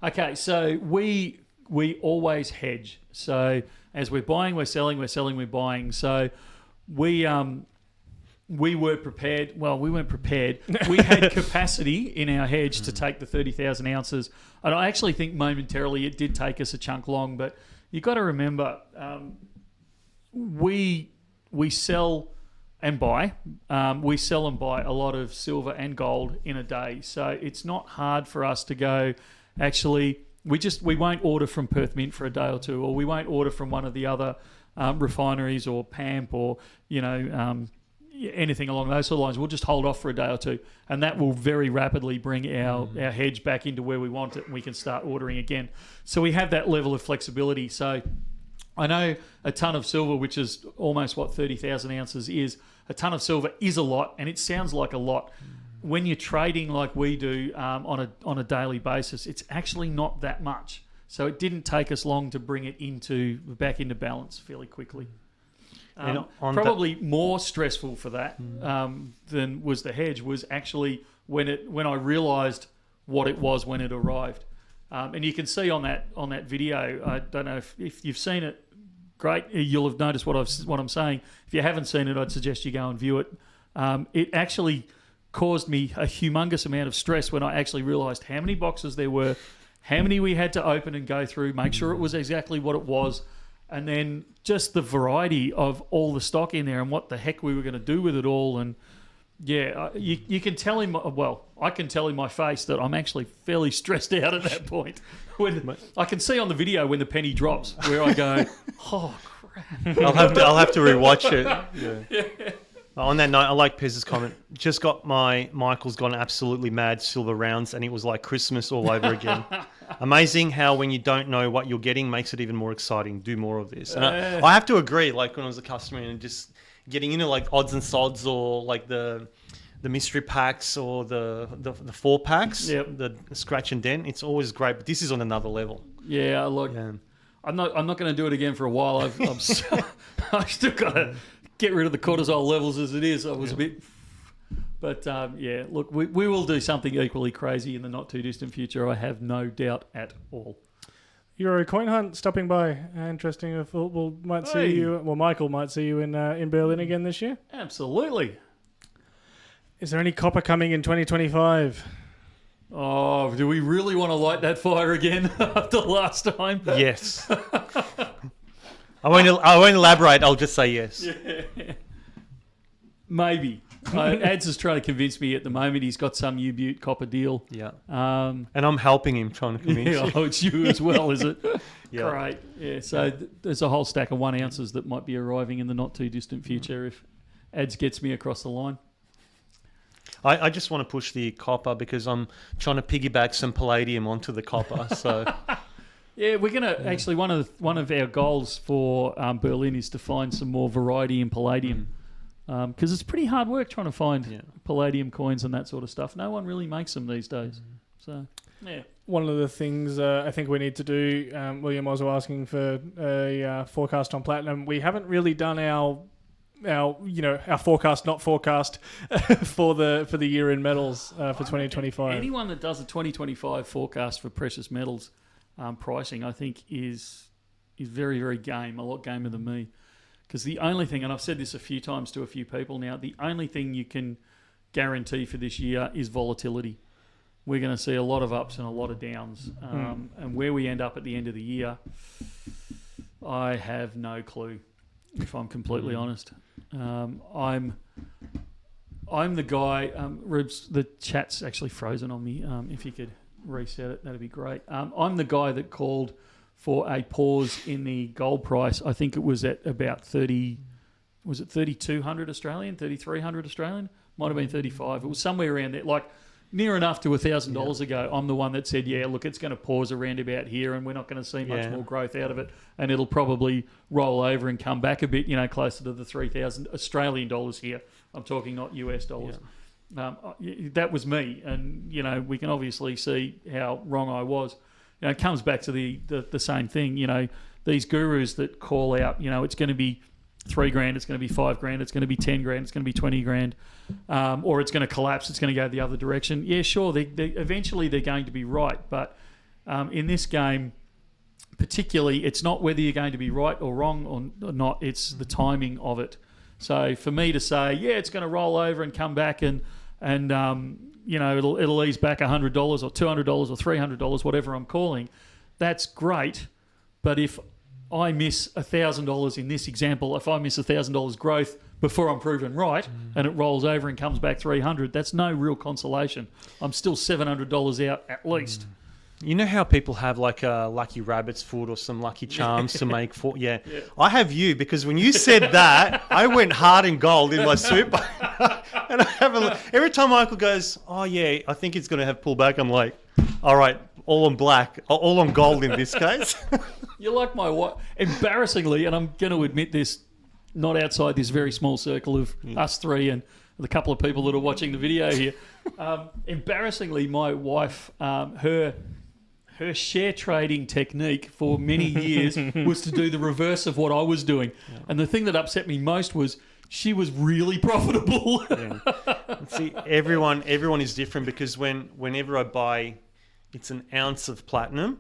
Okay, so we always hedge. So as we're buying, we're selling, we're buying. So we were prepared. Well, we weren't prepared. We had capacity in our hedge to take the 30,000 ounces. And I actually think momentarily it did take us a chunk long. But you've got to remember, we sell and buy. We sell and buy a lot of silver and gold in a day. So it's not hard for us to go... Actually, we won't order from Perth Mint for a day or two, or we won't order from one of the other refineries or PAMP or anything along those sort of lines. We'll just hold off for a day or two, and that will very rapidly bring our hedge back into where we want it, and we can start ordering again. So we have that level of flexibility. So I know a ton of silver, which is almost what 30,000 ounces is. A ton of silver is a lot, and it sounds like a lot. When you're trading like we do on a daily basis, it's actually not that much. So it didn't take us long to bring it back into balance fairly quickly. Probably more stressful for that than was the hedge was actually when I realised what it was when it arrived. And you can see on that video. I don't know if you've seen it. Great, you'll have noticed what I'm saying. If you haven't seen it, I'd suggest you go and view it. It actually caused me a humongous amount of stress when I actually realised how many boxes there were, how many we had to open and go through, make sure it was exactly what it was, and then just the variety of all the stock in there and what the heck we were going to do with it all. And yeah, you can tell him. Well, I can tell in my face that I'm actually fairly stressed out at that point. When I can see on the video when the penny drops, where I go, oh crap! I'll have to rewatch it. Yeah. On that note, I like Pez's comment. Just got Michael's gone absolutely mad silver rounds, and it was like Christmas all over again. Amazing how when you don't know what you're getting makes it even more exciting. Do more of this. And I have to agree. Like when I was a customer and just getting into like odds and sods or like the mystery packs or the 4-packs, the scratch and dent. It's always great, but this is on another level. Yeah, look, I'm not going to do it again for a while. I've still got to get rid of the cortisol levels as it is. I was a bit, but look, we will do something equally crazy in the not too distant future. I have no doubt at all. Euro coin hunt stopping by. Interesting. If might see you. Well, Michael might see you in Berlin again this year. Absolutely. Is there any copper coming in 2025? Oh, do we really want to light that fire again after last time? Yes. I won't elaborate. I'll just say yes. Yeah. Maybe. Ads is trying to convince me at the moment. He's got some U-Butte copper deal. Yeah. And I'm helping him trying to convince you. Oh, it's you as well, is it? Yeah. Great. Yeah. So there's a whole stack of 1 ounces that might be arriving in the not too distant future if Ads gets me across the line. I just want to push the copper because I'm trying to piggyback some palladium onto the copper. So. Yeah, we're going to actually one of our goals for Berlin is to find some more variety in palladium because it's pretty hard work trying to find palladium coins and that sort of stuff. No one really makes them these days. So, yeah. One of the things I think we need to do, William was asking for a forecast on platinum. We haven't really done our forecast, not forecast for the year in metals for 2025. Anyone that does a 2025 forecast for precious metals pricing, I think, is very, very a lot gamer than me. Because the only thing, and I've said this a few times to a few people now, the only thing you can guarantee for this year is volatility. We're going to see a lot of ups and a lot of downs. And where we end up at the end of the year, I have no clue, if I'm completely honest. I'm the guy, Rubes, the chat's actually frozen on me. If you could reset it, that'd be great. I'm the guy that called for a pause in the gold price. I think it was at about 30, was it 3,200 Australian, 3,300 Australian? Might have been 35. It was somewhere around there, like near enough to $1,000 ago. I'm the one that said, yeah, look, it's going to pause around about here and we're not going to see much more growth out of it. And it'll probably roll over and come back a bit, closer to the 3,000 Australian dollars here. I'm talking not US dollars. Yeah. That was me. And, we can obviously see how wrong I was. It comes back to the same thing. These gurus that call out, it's going to be $3,000, it's going to be $5,000, it's going to be $10,000, it's going to be $20,000, or it's going to collapse, it's going to go the other direction. Yeah, sure, eventually they're going to be right, but in this game, particularly, it's not whether you're going to be right or wrong or not, it's the timing of it. So for me to say, yeah, it's going to roll over and come back and it'll ease back $100 or $200 or $300, whatever I'm calling, that's great. But if I miss $1,000 in this example, if I miss $1,000 growth before I'm proven right and it rolls over and comes back 300, that's no real consolation. I'm still $700 out at least. You know how people have like a lucky rabbit's foot or some lucky charms to make for? Yeah. I have you because when you said that, I went hard in gold in my super. And I have a look. Every time Michael goes, oh yeah, I think it's going to have pullback, I'm like, all right, all on black, all on gold in this case. You're like my wife. Embarrassingly, and I'm going to admit this, not outside this very small circle of us three and the couple of people that are watching the video here. Embarrassingly, my wife, her share trading technique for many years was to do the reverse of what I was doing. Yeah. And the thing that upset me most was she was really profitable. Yeah. See, everyone is different because whenever I buy, it's an ounce of platinum,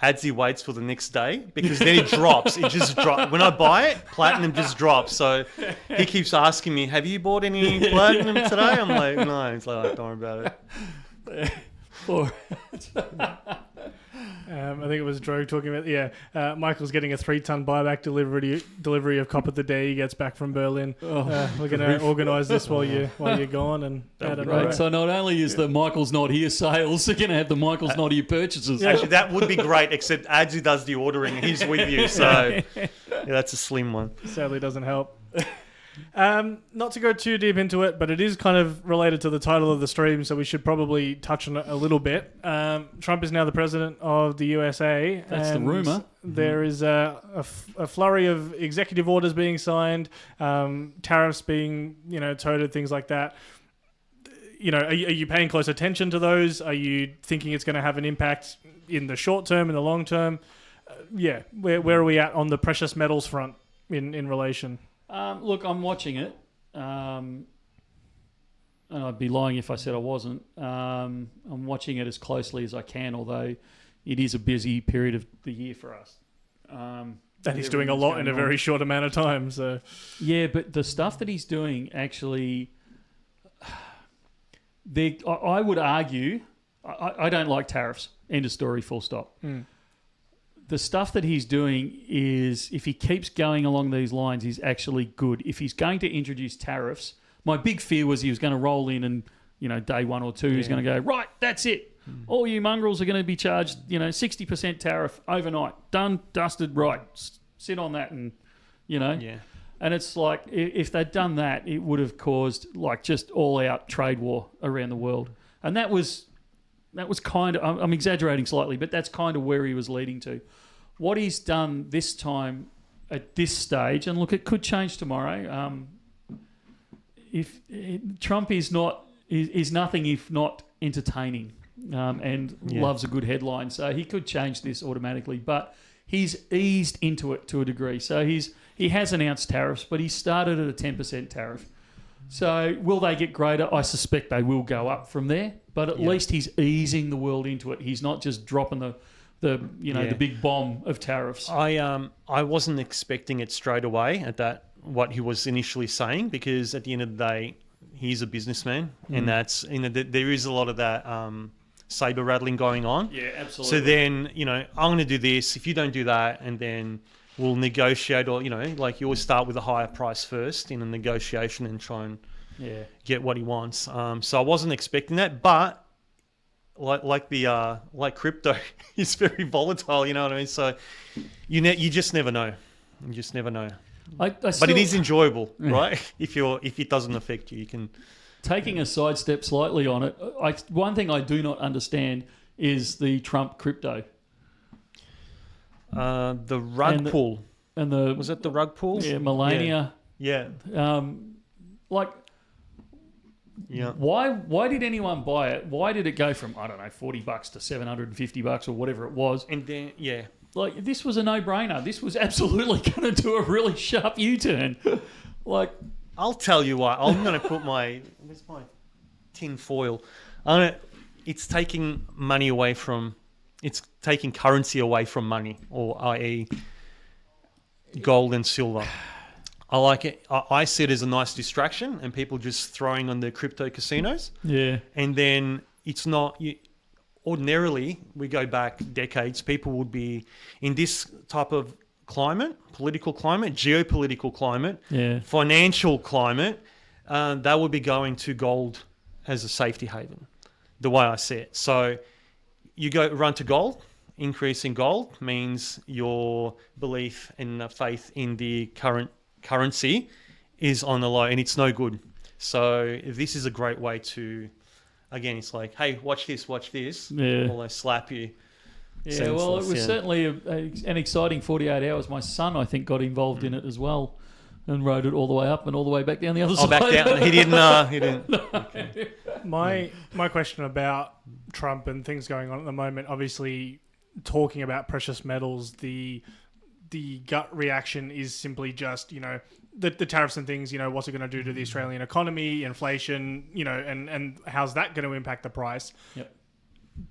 Adzi waits for the next day because then it drops. It just drops. When I buy it, platinum just drops. So he keeps asking me, have you bought any platinum today? I'm like, no. He's like, don't worry about it. I think it was Drogue talking about, Michael's getting a 3-ton buyback delivery of copper the day he gets back from Berlin. We're going to organise this while you're gone. And right. So not only is the Michael's not here sales, they're going to have the Michael's not here purchases. Actually, that would be great, except Adzi does the ordering and he's with you. So that's a slim one. Sadly doesn't help. Not to go too deep into it, but it is kind of related to the title of the stream, so we should probably touch on it a little bit. Trump is now the president of the USA. That's the rumour. There is a flurry of executive orders being signed, tariffs being toted, things like that. Are you paying close attention to those? Are you thinking it's going to have an impact in the short term, in the long term? Where are we at on the precious metals front in relation? Look, I'm watching it, and I'd be lying if I said I wasn't. I'm watching it as closely as I can, although it is a busy period of the year for us. And he's doing a lot in a very short amount of time. So yeah, but the stuff that he's doing actually, I would argue, I don't like tariffs. End of story, full stop. The stuff that he's doing is, if he keeps going along these lines, is actually good. If he's going to introduce tariffs, my big fear was he was going to roll in and, day 1 or 2, he's going to go, right, that's it. All you mongrels are going to be charged, 60% tariff overnight. Done, dusted, right. Sit on that and, Yeah. And it's like, if they'd done that, it would have caused, just all-out trade war around the world. And that was kind of, I'm exaggerating slightly, but that's kind of where he was leading to. What he's done this time at this stage, and look, it could change tomorrow. If Trump is nothing if not entertaining, and loves a good headline, so he could change this automatically. But he's eased into it to a degree. So he has announced tariffs, but he started at a 10% tariff. So will they get greater? I suspect they will go up from there. But at least he's easing the world into it. He's not just dropping the big bomb of tariffs. I wasn't expecting it straight away at that, what he was initially saying, because at the end of the day, he's a businessman, and that's there is a lot of that saber rattling going on. Yeah, absolutely. So then I'm going to do this if you don't do that, and then we'll negotiate, or you always start with a higher price first in a negotiation and try and get what he wants. So I wasn't expecting that, but like crypto is very volatile. You know what I mean? So you just never know. You just never know. But it is enjoyable, right? If it doesn't affect you, you can. Taking a sidestep slightly on it, one thing I do not understand is the Trump crypto. The rug pull. And was it the rug pull? Yeah, Melania. Yeah. Why did anyone buy it? Why did it go from, I don't know, $40 to $750 or whatever it was? And then this was a no-brainer. This was absolutely going to do a really sharp U-turn. I'll tell you what. I'm going to put where's my tin foil? It's taking money away from. It's taking currency away from money, or i.e. gold and silver. I like it. I see it as a nice distraction, and people just throwing on the crypto casinos. Yeah. And then it's not. Ordinarily, we go back decades, people would be in this type of climate, political climate, geopolitical climate, financial climate, they would be going to gold as a safety haven, the way I see it. So you run to gold. Increase in gold means your belief and faith in the current currency is on the low, and it's no good. So this is a great way to again, it's like, hey, watch this, Yeah. almost slap you. Yeah, well, it was certainly an exciting 48 hours. My son, I think, got involved in it as well and rode it all the way up and all the way back down the other side. Back down. He didn't. He didn't. No. Okay. My question about Trump and things going on at the moment, obviously talking about precious metals, the gut reaction is simply just, the tariffs and things, what's it going to do to the Australian economy, inflation, and how's that going to impact the price? Yep.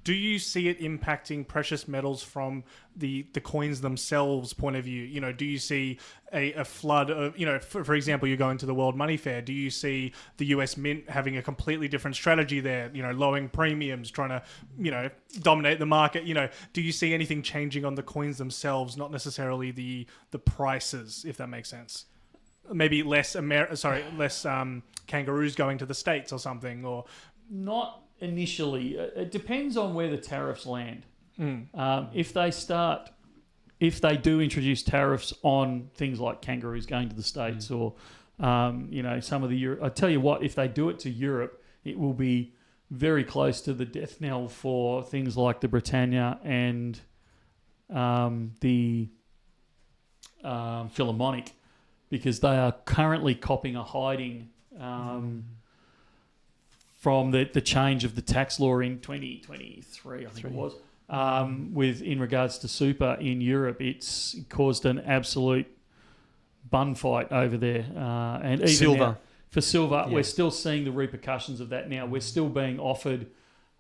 Do you see it impacting precious metals from the coins themselves point of view? Do you see a flood of, for example, you go into the World Money Fair, do you see the US Mint having a completely different strategy there, lowering premiums, trying to, dominate the market? Do you see anything changing on the coins themselves, not necessarily the prices, if that makes sense? Maybe less kangaroos going to the States or something, or... Not initially. It depends on where the tariffs land. If they do introduce tariffs on things like kangaroos going to the States or, some of the I tell you what, if they do it to Europe, it will be very close to the death knell for things like the Britannia and the Philharmonic, because they are currently copping a hiding from the change of the tax law in 2023, I think it was, in regards to super in Europe. It's caused an absolute bun fight over there. And even silver. Now, for silver, Yeah. we're still seeing the repercussions of that now. We're still being offered,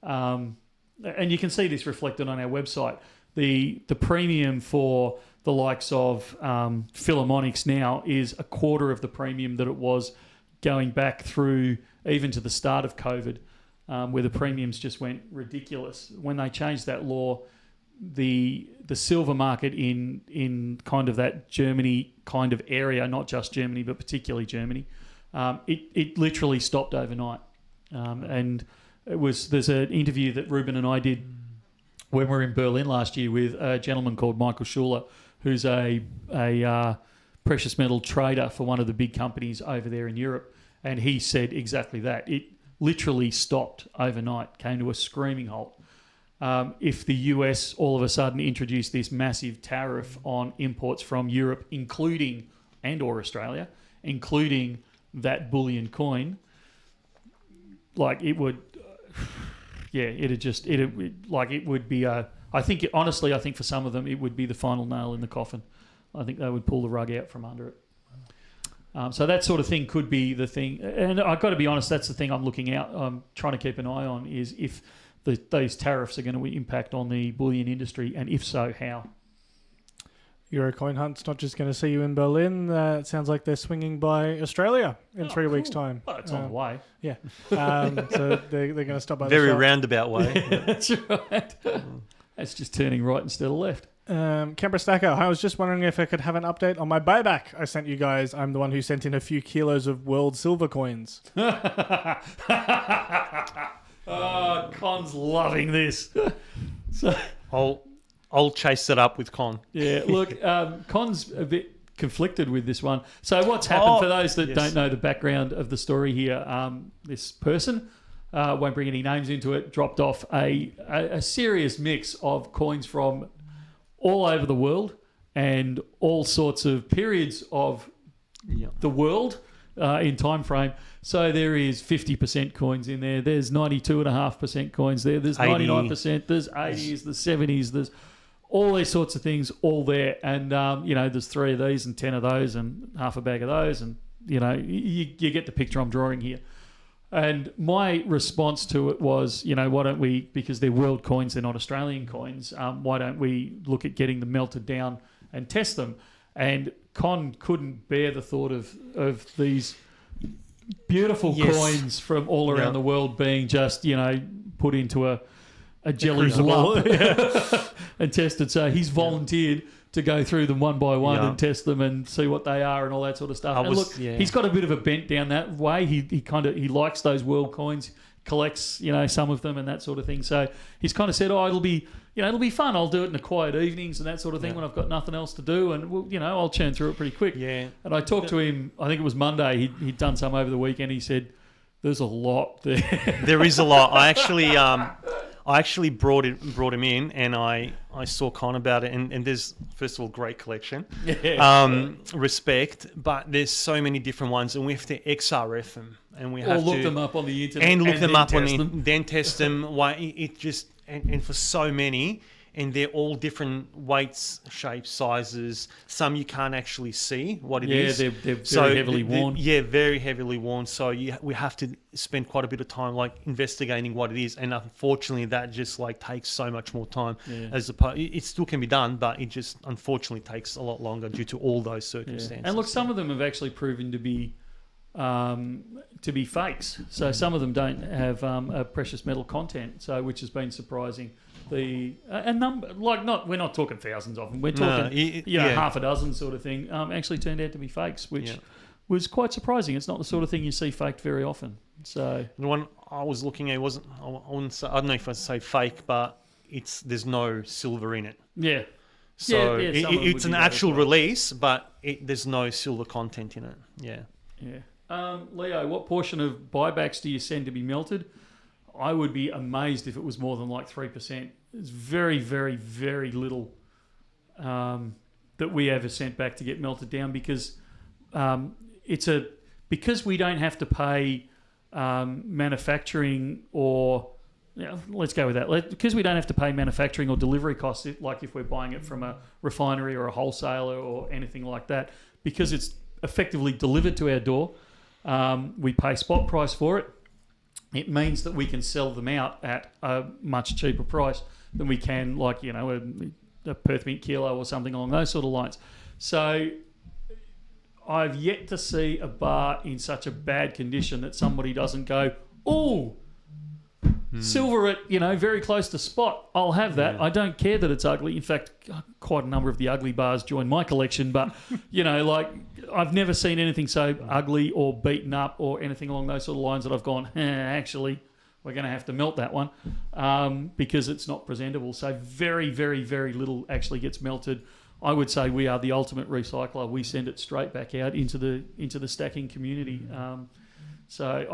and you can see this reflected on our website, the premium for the likes of Philharmonics now is a quarter of the premium that it was going back through even to the start of COVID, where the premiums just went ridiculous. When they changed that law, the silver market in kind of that Germany kind of area, not just Germany, but particularly Germany, it literally stopped overnight. And there's an interview that Ruben and I did when we were in Berlin last year with a gentleman called Michael Schuler, who's a precious metal trader for one of the big companies over there in Europe. And he said exactly that. It literally stopped overnight, came to a screaming halt. If the US all of a sudden introduced this massive tariff on imports from Europe, including, and or Australia, including that bullion coin, like it would, it would be I think for some of them it would be the final nail in the coffin. I think they would pull the rug out from under it. So that sort of thing could be the thing. And I've got to be honest, that's the thing I'm looking out. I'm trying to keep an eye on is if those tariffs are going to impact on the bullion industry, and if so, how. Eurocoin Hunt's not just going to see you in Berlin. It sounds like they're swinging by Australia in 3 weeks' time. Well, it's on the way. Yeah. So they're going to stop by Very the shop. roundabout way. Yeah, that's right. It's just turning right instead of left. Canberra Stacker, I was just wondering if I could have an update on my buyback I sent you guys. I'm the one who sent in a few kilos of world silver coins. Oh, Con's loving this. So I'll chase it up with Con. yeah, look, Con's a bit conflicted with this one. So what's happened, for those that don't know the background of the story here, this person, won't bring any names into it, dropped off a serious mix of coins from all over the world and all sorts of periods of the world in time frame. So there is 50% coins in there. There's 92.5% coins there. There's 99%. There's 80s. There's 70s. There's all these sorts of things all there. And, there's 3 of these and 10 of those and half a bag of those. And, you get the picture I'm drawing here. And my response to it was, why don't we, because they're world coins, they're not Australian coins, why don't we look at getting them melted down and test them? And Con couldn't bear the thought of these beautiful coins from all around the world being just, put into a jelly lump and tested. So he's volunteered to go through them one by one and test them and see what they are and all that sort of stuff. He's got a bit of a bent down that way. He likes those world coins, collects some of them and that sort of thing. So he's kind of said, it'll be fun. I'll do it in the quiet evenings and that sort of thing when I've got nothing else to do, and I'll churn through it pretty quick. Yeah. And I talked to him. I think it was Monday. He'd done some over the weekend. He said, there's a lot there. There is a lot. I actually brought him in, and I saw Con about it, and there's, first of all, great collection, respect, but there's so many different ones, and we have to XRF them, and we have to look them up on the internet, and look them up on them. then test them. Why it just and for so many. And they're all different weights, shapes, sizes. Some you can't actually see what it is. Yeah, they're very heavily worn. Very heavily worn. So we have to spend quite a bit of time like investigating what it is. And unfortunately, that just like takes so much more time. Yeah. As opposed, it still can be done, but it just unfortunately takes a lot longer due to all those circumstances. Yeah. And look, some of them have actually proven to be fakes. So some of them don't have a precious metal content. So which has been surprising. We're not talking thousands of them. We're talking half a dozen sort of thing. Actually turned out to be fakes, which was quite surprising. It's not the sort of thing you see faked very often. So the one I was looking at wasn't. I don't know if I'd say fake, but there's no silver in it. Yeah. So it's an actual release, but there's no silver content in it. Yeah. Yeah. Leo, what portion of buybacks do you send to be melted? I would be amazed if it was more than like 3%. It's very, very, very little that we ever sent back to get melted down because because we don't have to pay manufacturing or let's go with that. Because we don't have to pay manufacturing or delivery costs, like if we're buying it from a refinery or a wholesaler or anything like that, because it's effectively delivered to our door, we pay spot price for it. It means that we can sell them out at a much cheaper price than we can, like, a Perth Mint kilo or something along those sort of lines. So I've yet to see a bar in such a bad condition that somebody doesn't go, silver at, very close to spot. I'll have that. Yeah. I don't care that it's ugly. In fact, quite a number of the ugly bars join my collection, but, I've never seen anything so ugly or beaten up or anything along those sort of lines that I've gone, actually, we're going to have to melt that one because it's not presentable. So very, very, very little actually gets melted. I would say we are the ultimate recycler. We send it straight back out into the stacking community. So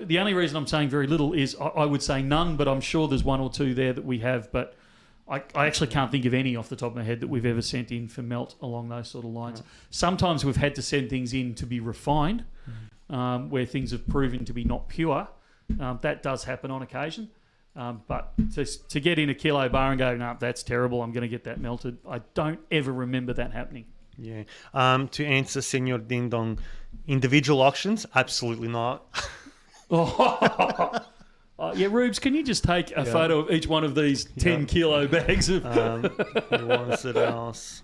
the only reason I'm saying very little is I would say none, but I'm sure there's one or two there that we have, but I actually can't think of any off the top of my head that we've ever sent in for melt along those sort of lines. Right. Sometimes we've had to send things in to be refined, where things have proven to be not pure. That does happen on occasion. But to get in a kilo bar and go, no, that's terrible, I'm going to get that melted, I don't ever remember that happening. Yeah. To answer Senor Ding Dong, individual auctions, absolutely not. Rubes, can you just take a photo of each one of these 10 kilo bags of... What else?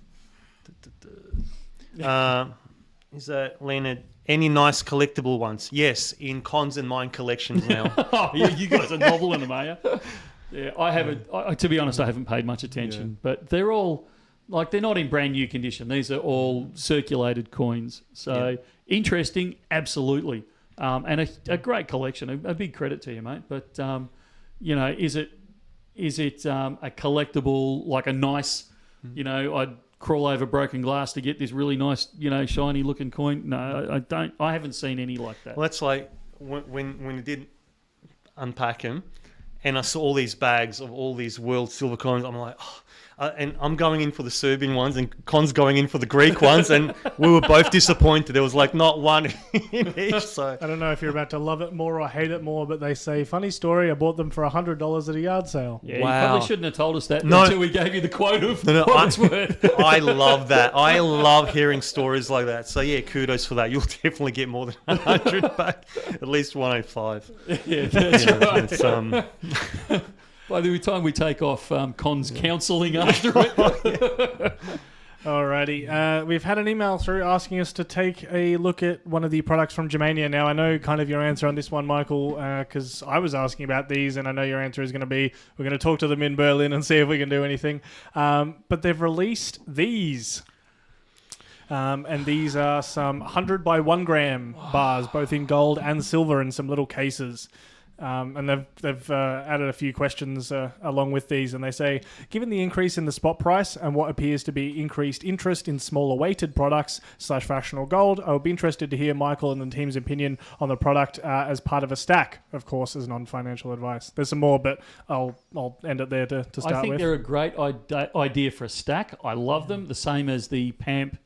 Is that Leonard? Any nice collectible ones? Yes, in Cons and mine collections now. You guys are noveling them, are you? Yeah, I haven't. To be honest, I haven't paid much attention, but they're all they're not in brand new condition. These are all circulated coins. So interesting, absolutely. And a great collection. A big credit to you, mate. But is it a collectible, like a nice, I'd crawl over broken glass to get this really nice, shiny looking coin? No, I don't. I haven't seen any like that. Well, that's like when we did unpack them, and I saw all these bags of all these world silver coins. I'm like, and I'm going in for the Serbian ones, and Con's going in for the Greek ones, and we were both disappointed. There was like not one in each. So I don't know if you're about to love it more or hate it more, but they say, funny story, I bought them for $100 at a yard sale. Yeah, wow. You probably shouldn't have told us that until we gave you the quote of what it's worth. I love that. I love hearing stories like that. So yeah, kudos for that. You'll definitely get more than 100 back, at least 105. Yeah, that's right. By the time we take off, Con's counselling after it. Alrighty. We've had an email through asking us to take a look at one of the products from Germania. Now, I know kind of your answer on this one, Michael, because I was asking about these, and I know your answer is going to be, we're going to talk to them in Berlin and see if we can do anything. But they've released these. And these are some 100 by 1 gram bars, both in gold and silver in some little cases. And they've added a few questions along with these, and they say, given the increase in the spot price and what appears to be increased interest in smaller weighted products / fractional gold, I would be interested to hear Michael and the team's opinion on the product as part of a stack, of course, as non-financial advice. There's some more, but I'll end it there to start with. I think they're a great idea for a stack. I love them, the same as the PAMP.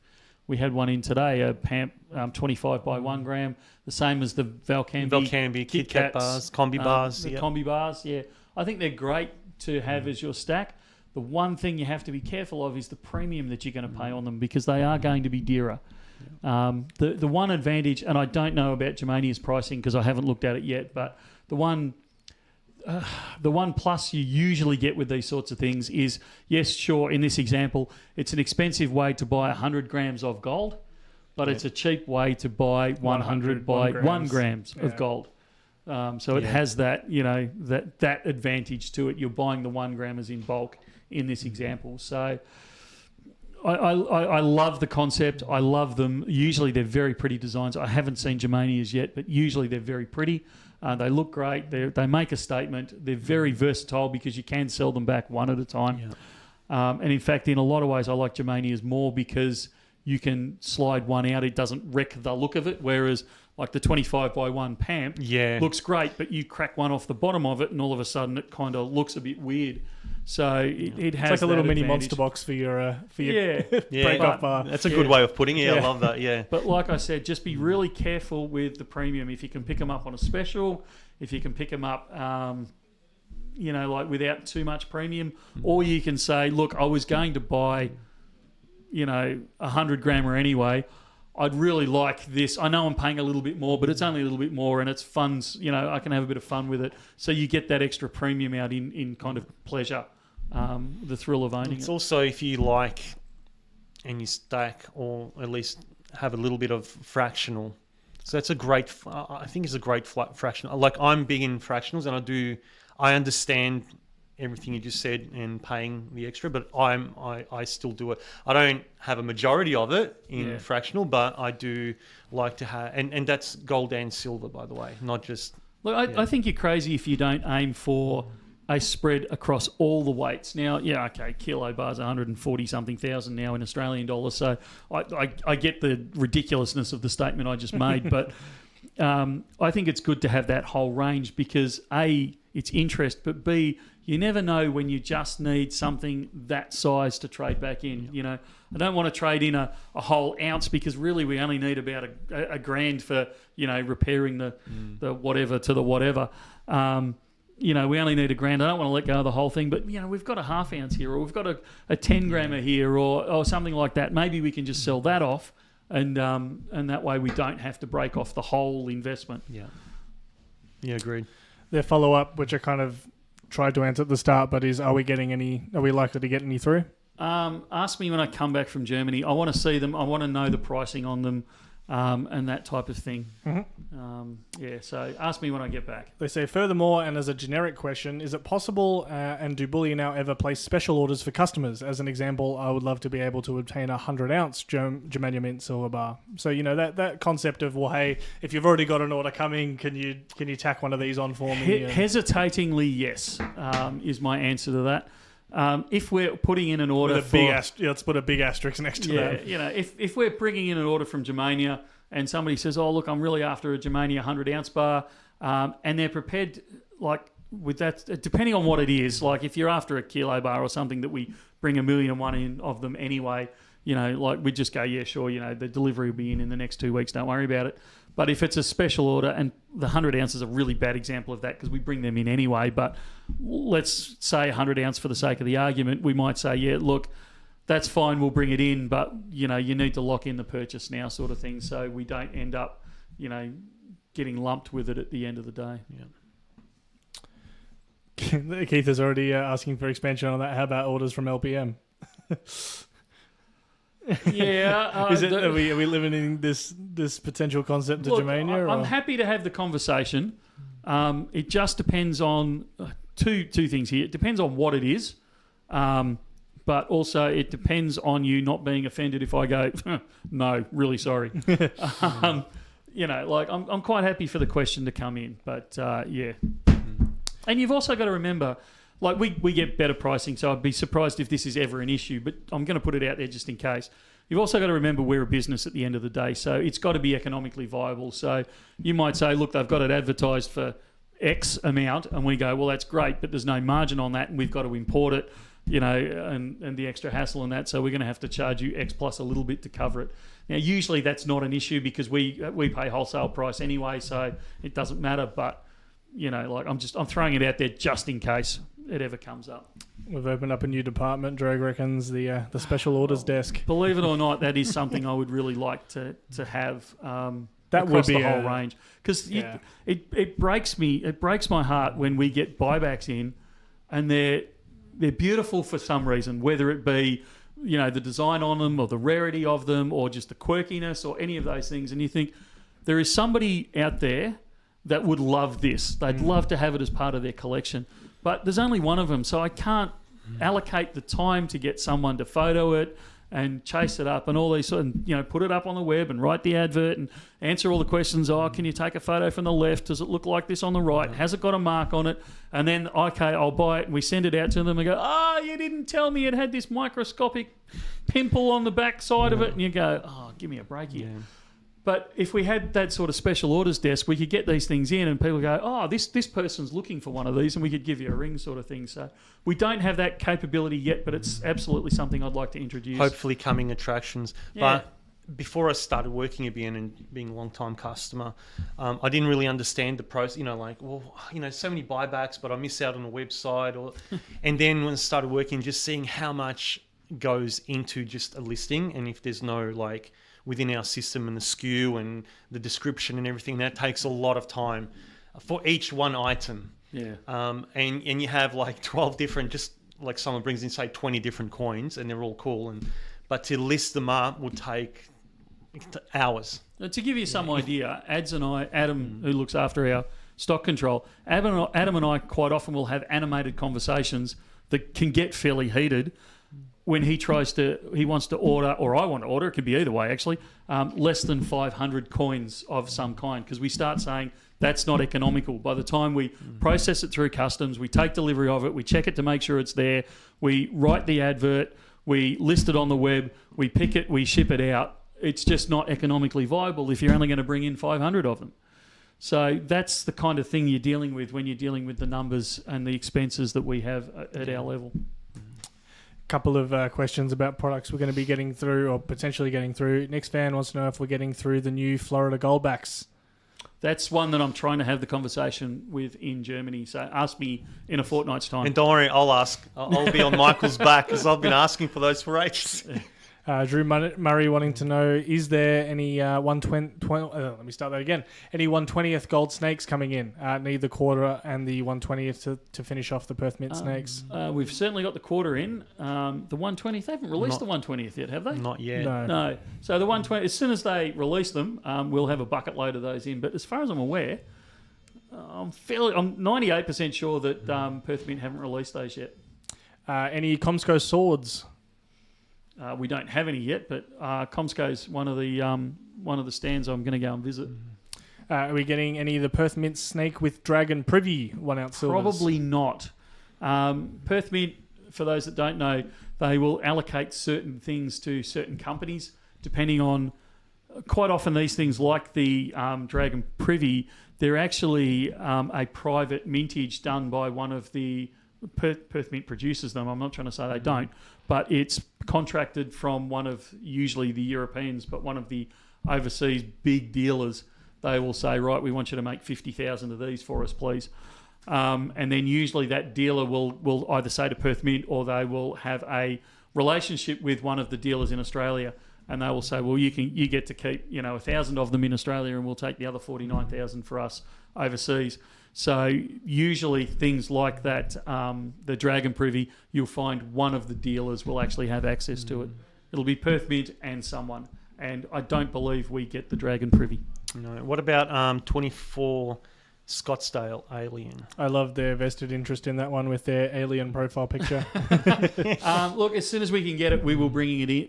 We had one in today, a PAMP 25 by 1 gram, the same as the Valcambi Kit Kat bars, combi bars. The combi bars, yeah. I think they're great to have as your stack. The one thing you have to be careful of is the premium that you're going to pay on them, because they are going to be dearer. The one advantage, and I don't know about Germania's pricing because I haven't looked at it yet, but the one plus you usually get with these sorts of things is, yes, sure, in this example, it's an expensive way to buy 100 grams of gold, but it's a cheap way to buy 100 by 1 grams of gold. So it has that, that advantage to it. You're buying the 1 grammers in bulk in this example. So I love the concept. I love them. Usually they're very pretty designs. I haven't seen Germania's yet, but usually they're very pretty. They look great. They make a statement. They're very versatile because you can sell them back one at a time. Yeah. And in fact, in a lot of ways, I like Germania's more because you can slide one out. It doesn't wreck the look of it. Whereas like the 25 by 1 PAMP looks great, but you crack one off the bottom of it and all of a sudden it kind of looks a bit weird. So it has it's like a little mini advantage. monster box for your break-off bar. That's a good way of putting it. I love that, yeah. But like I said, just be really careful with the premium. If you can pick them up on a special, if you can pick them up, like without too much premium, or you can say, look, I was going to buy, 100 grammer anyway. I'd really like this. I know I'm paying a little bit more, but it's only a little bit more and it's fun. I can have a bit of fun with it. So you get that extra premium out in kind of pleasure, the thrill of owning it. It's also if you like and you stack or at least have a little bit of fractional. So that's I think it's a great fractional. Like I'm big in fractionals and I understand everything you just said and paying the extra, but I still do it. I don't have a majority of it in fractional, but I do like to have, and that's gold and silver, by the way, not just. Look, I think you're crazy if you don't aim for a spread across all the weights. Now, kilo bar's 140 something thousand now in Australian dollars, so I get the ridiculousness of the statement I just made, but I think it's good to have that whole range because A, it's interest, but B, you never know when you just need something that size to trade back in. I don't want to trade in a whole ounce because really we only need about a grand for, repairing the whatever to the whatever. We only need a grand. I don't want to let go of the whole thing, but, we've got a half ounce here or we've got a 10 grammer here or something like that. Maybe we can just sell that off and that way we don't have to break off the whole investment. Yeah. Yeah, agreed. Their follow-up, which I kind of tried to answer at the start, but are we likely to get any through? Ask me when I come back from Germany. I want to see them. I want to know the pricing on them and that type of thing. So ask me when I get back. They say, furthermore, and as a generic question, is it possible and do Bullion Now ever place special orders for customers? As an example, I would love to be able to obtain a 100-ounce Germania Mint silver bar. So, that concept of, well, hey, if you've already got an order coming, can you tack one of these on for me? Hesitatingly, yes, is my answer to that. If we're putting in an order let's put a big asterisk next to that. If we're bringing in an order from Germania and somebody says, oh, look, I'm really after a Germania 100-ounce bar, and they're prepared, with that, depending on what it is, like if you're after a kilo bar or something that we bring 1,000,001 in of them anyway, we just go, yeah, sure, the delivery will be in the next 2 weeks, don't worry about it. But if it's a special order, and the 100 ounce is a really bad example of that because we bring them in anyway, but let's say 100 ounce for the sake of the argument, we might say, yeah, look, that's fine, we'll bring it in, but, you need to lock in the purchase now sort of thing so we don't end up, getting lumped with it at the end of the day. Yeah. Keith is already asking for expansion on that. How about orders from LPM? Yeah. Are we living in this potential concept to Germania? I'm happy to have the conversation. It just depends on two things here. It depends on what it is, but also it depends on you not being offended if I go, no, really sorry. I'm quite happy for the question to come in, but yeah. And you've also got to remember, like we get better pricing, so I'd be surprised if this is ever an issue, but I'm going to put it out there just in case. You've also got to remember we're a business at the end of the day, so it's got to be economically viable. So you might say, look, they've got it advertised for X amount, and we go, well, that's great, but there's no margin on that, and we've got to import it, and the extra hassle on that, so we're going to have to charge you X plus a little bit to cover it. Now, usually that's not an issue because we pay wholesale price anyway, so it doesn't matter, but, I'm throwing it out there just in case it ever comes up. We've opened up a new department, Drag reckons, the special orders desk. Believe it or not, that is something I would really like to have that across would be the whole range. Because it breaks my heart when we get buybacks in and they're beautiful for some reason, whether it be the design on them or the rarity of them or just the quirkiness or any of those things. And you think there is somebody out there that would love this. They'd love to have it as part of their collection. But there's only one of them, so I can't allocate the time to get someone to photo it and chase it up and all these put it up on the web and write the advert and answer all the questions. Oh, can you take a photo from the left? Does it look like this on the right? Has it got a mark on it? And then, okay, I'll buy it. And we send it out to them and go, you didn't tell me it had this microscopic pimple on the back side of it. And you go, give me a break here. Yeah. But if we had that sort of special orders desk, we could get these things in and people go, this person's looking for one of these and we could give you a ring sort of thing. So we don't have that capability yet, but it's absolutely something I'd like to introduce. Hopefully coming attractions. Yeah. But before I started working at BN and being a long-time customer, I didn't really understand the process, so many buybacks, but I miss out on a website. And then when I started working, just seeing how much goes into just a listing and if there's no within our system and the SKU and the description and everything, that takes a lot of time for each one item. Yeah. And you have 12 different, just like someone brings in, say, 20 different coins and they're all cool. But to list them up would take hours. To give you some idea, Ads and I, Adam, who looks after our stock control, Adam and I quite often will have animated conversations that can get fairly heated when he wants to order, or I want to order, it could be either way actually, less than 500 coins of some kind, because we start saying that's not economical. By the time we process it through customs, we take delivery of it, we check it to make sure it's there, we write the advert, we list it on the web, we pick it, we ship it out. It's just not economically viable if you're only going to bring in 500 of them. So that's the kind of thing you're dealing with when you're dealing with the numbers and the expenses that we have at our level. Couple of questions about products we're going to be getting through or potentially getting through. Next fan wants to know if we're getting through the new Florida Goldbacks. That's one that I'm trying to have the conversation with in Germany. So ask me in a fortnight's time. And don't worry, I'll ask. I'll be on Michael's back because I've been asking for those for ages. Drew Murray wanting to know, is there any 120th gold snakes coming in? Need the quarter and the 120th to finish off the Perth Mint snakes. We've certainly got the quarter in. The 120th, they haven't released the 120th yet, have they? Not yet. No. So the 120, as soon as they release them, we'll have a bucket load of those in. But as far as I'm aware, I'm 98% sure that Perth Mint haven't released those yet. Any Comsco swords? We don't have any yet, but Comsco's one of the stands I'm going to go and visit. Are we getting any of the Perth Mint snake with dragon privy 1 ounce silvers? Probably not. Perth Mint, for those that don't know, they will allocate certain things to certain companies depending on. Quite often these things, like the dragon privy, they're actually a private mintage done by one of the Perth Mint produces them. I'm not trying to say they don't, but it's contracted from one of, usually the Europeans, but one of the overseas big dealers. They will say, right, we want you to make 50,000 of these for us, please. And then usually that dealer will either say to Perth Mint, or they will have a relationship with one of the dealers in Australia, and they will say, well, you get to keep 1,000 of them in Australia, and we'll take the other 49,000 for us overseas. So usually things like that, the Dragon Privy, you'll find one of the dealers will actually have access to it. It'll be Perth Mint and someone. And I don't believe we get the Dragon Privy. No. What about 24 Scottsdale Alien? I love their vested interest in that one with their alien profile picture. Look, as soon as we can get it, we will bringing it in.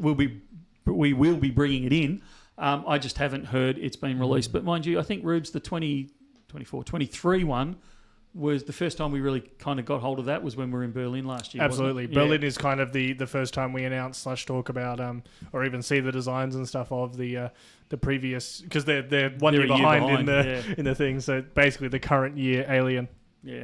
We will be bringing it in. I just haven't heard it's been released. But mind you, I think Rube's the 23 one was the first time we really kind of got hold of that was when we were in Berlin last year. Absolutely. Wasn't it? Berlin is kind of the first time we announce / talk about or even see the designs and stuff of the previous, because they're 1 year behind in the thing. So basically the current year Alien. Yeah.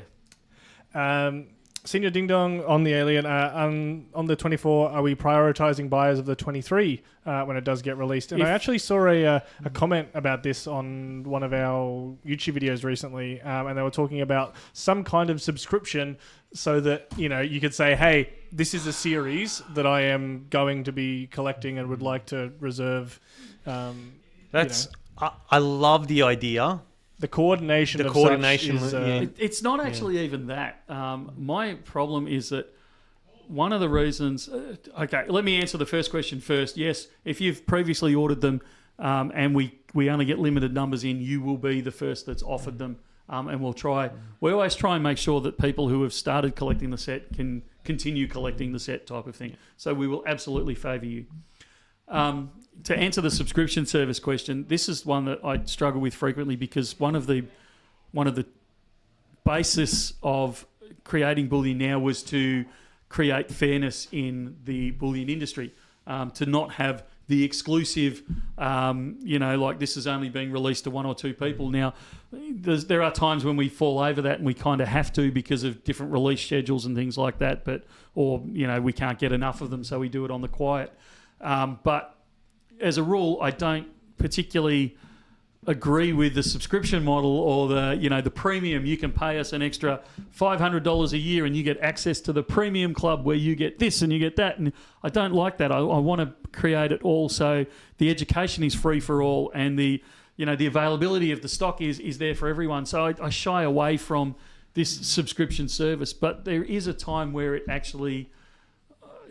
Senior Ding Dong on the Alien. On the 24, are we prioritising buyers of the 23 when it does get released? And I actually saw a comment about this on one of our YouTube videos recently, and they were talking about some kind of subscription so that, you could say, hey, this is a series that I am going to be collecting and would like to reserve. I love the idea. The coordination is... It's not actually even that. My problem is that one of the reasons... okay, let me answer the first question first. Yes, if you've previously ordered them and we only get limited numbers in, you will be the first that's offered them. And we'll try... We always try and make sure that people who have started collecting the set can continue collecting the set type of thing. So we will absolutely favour you. To answer the subscription service question, this is one that I struggle with frequently because one of the basis of creating Bullion Now was to create fairness in the bullion industry, to not have the exclusive, like this is only being released to one or two people. Now, there are times when we fall over that and we kind of have to because of different release schedules and things like that, or we can't get enough of them, so we do it on the quiet. But as a rule, I don't particularly agree with the subscription model or the premium. You can pay us an extra $500 a year and you get access to the premium club where you get this and you get that. And I don't like that. I want to create it all so the education is free for all and the availability of the stock is there for everyone. So I shy away from this subscription service. But there is a time where it actually...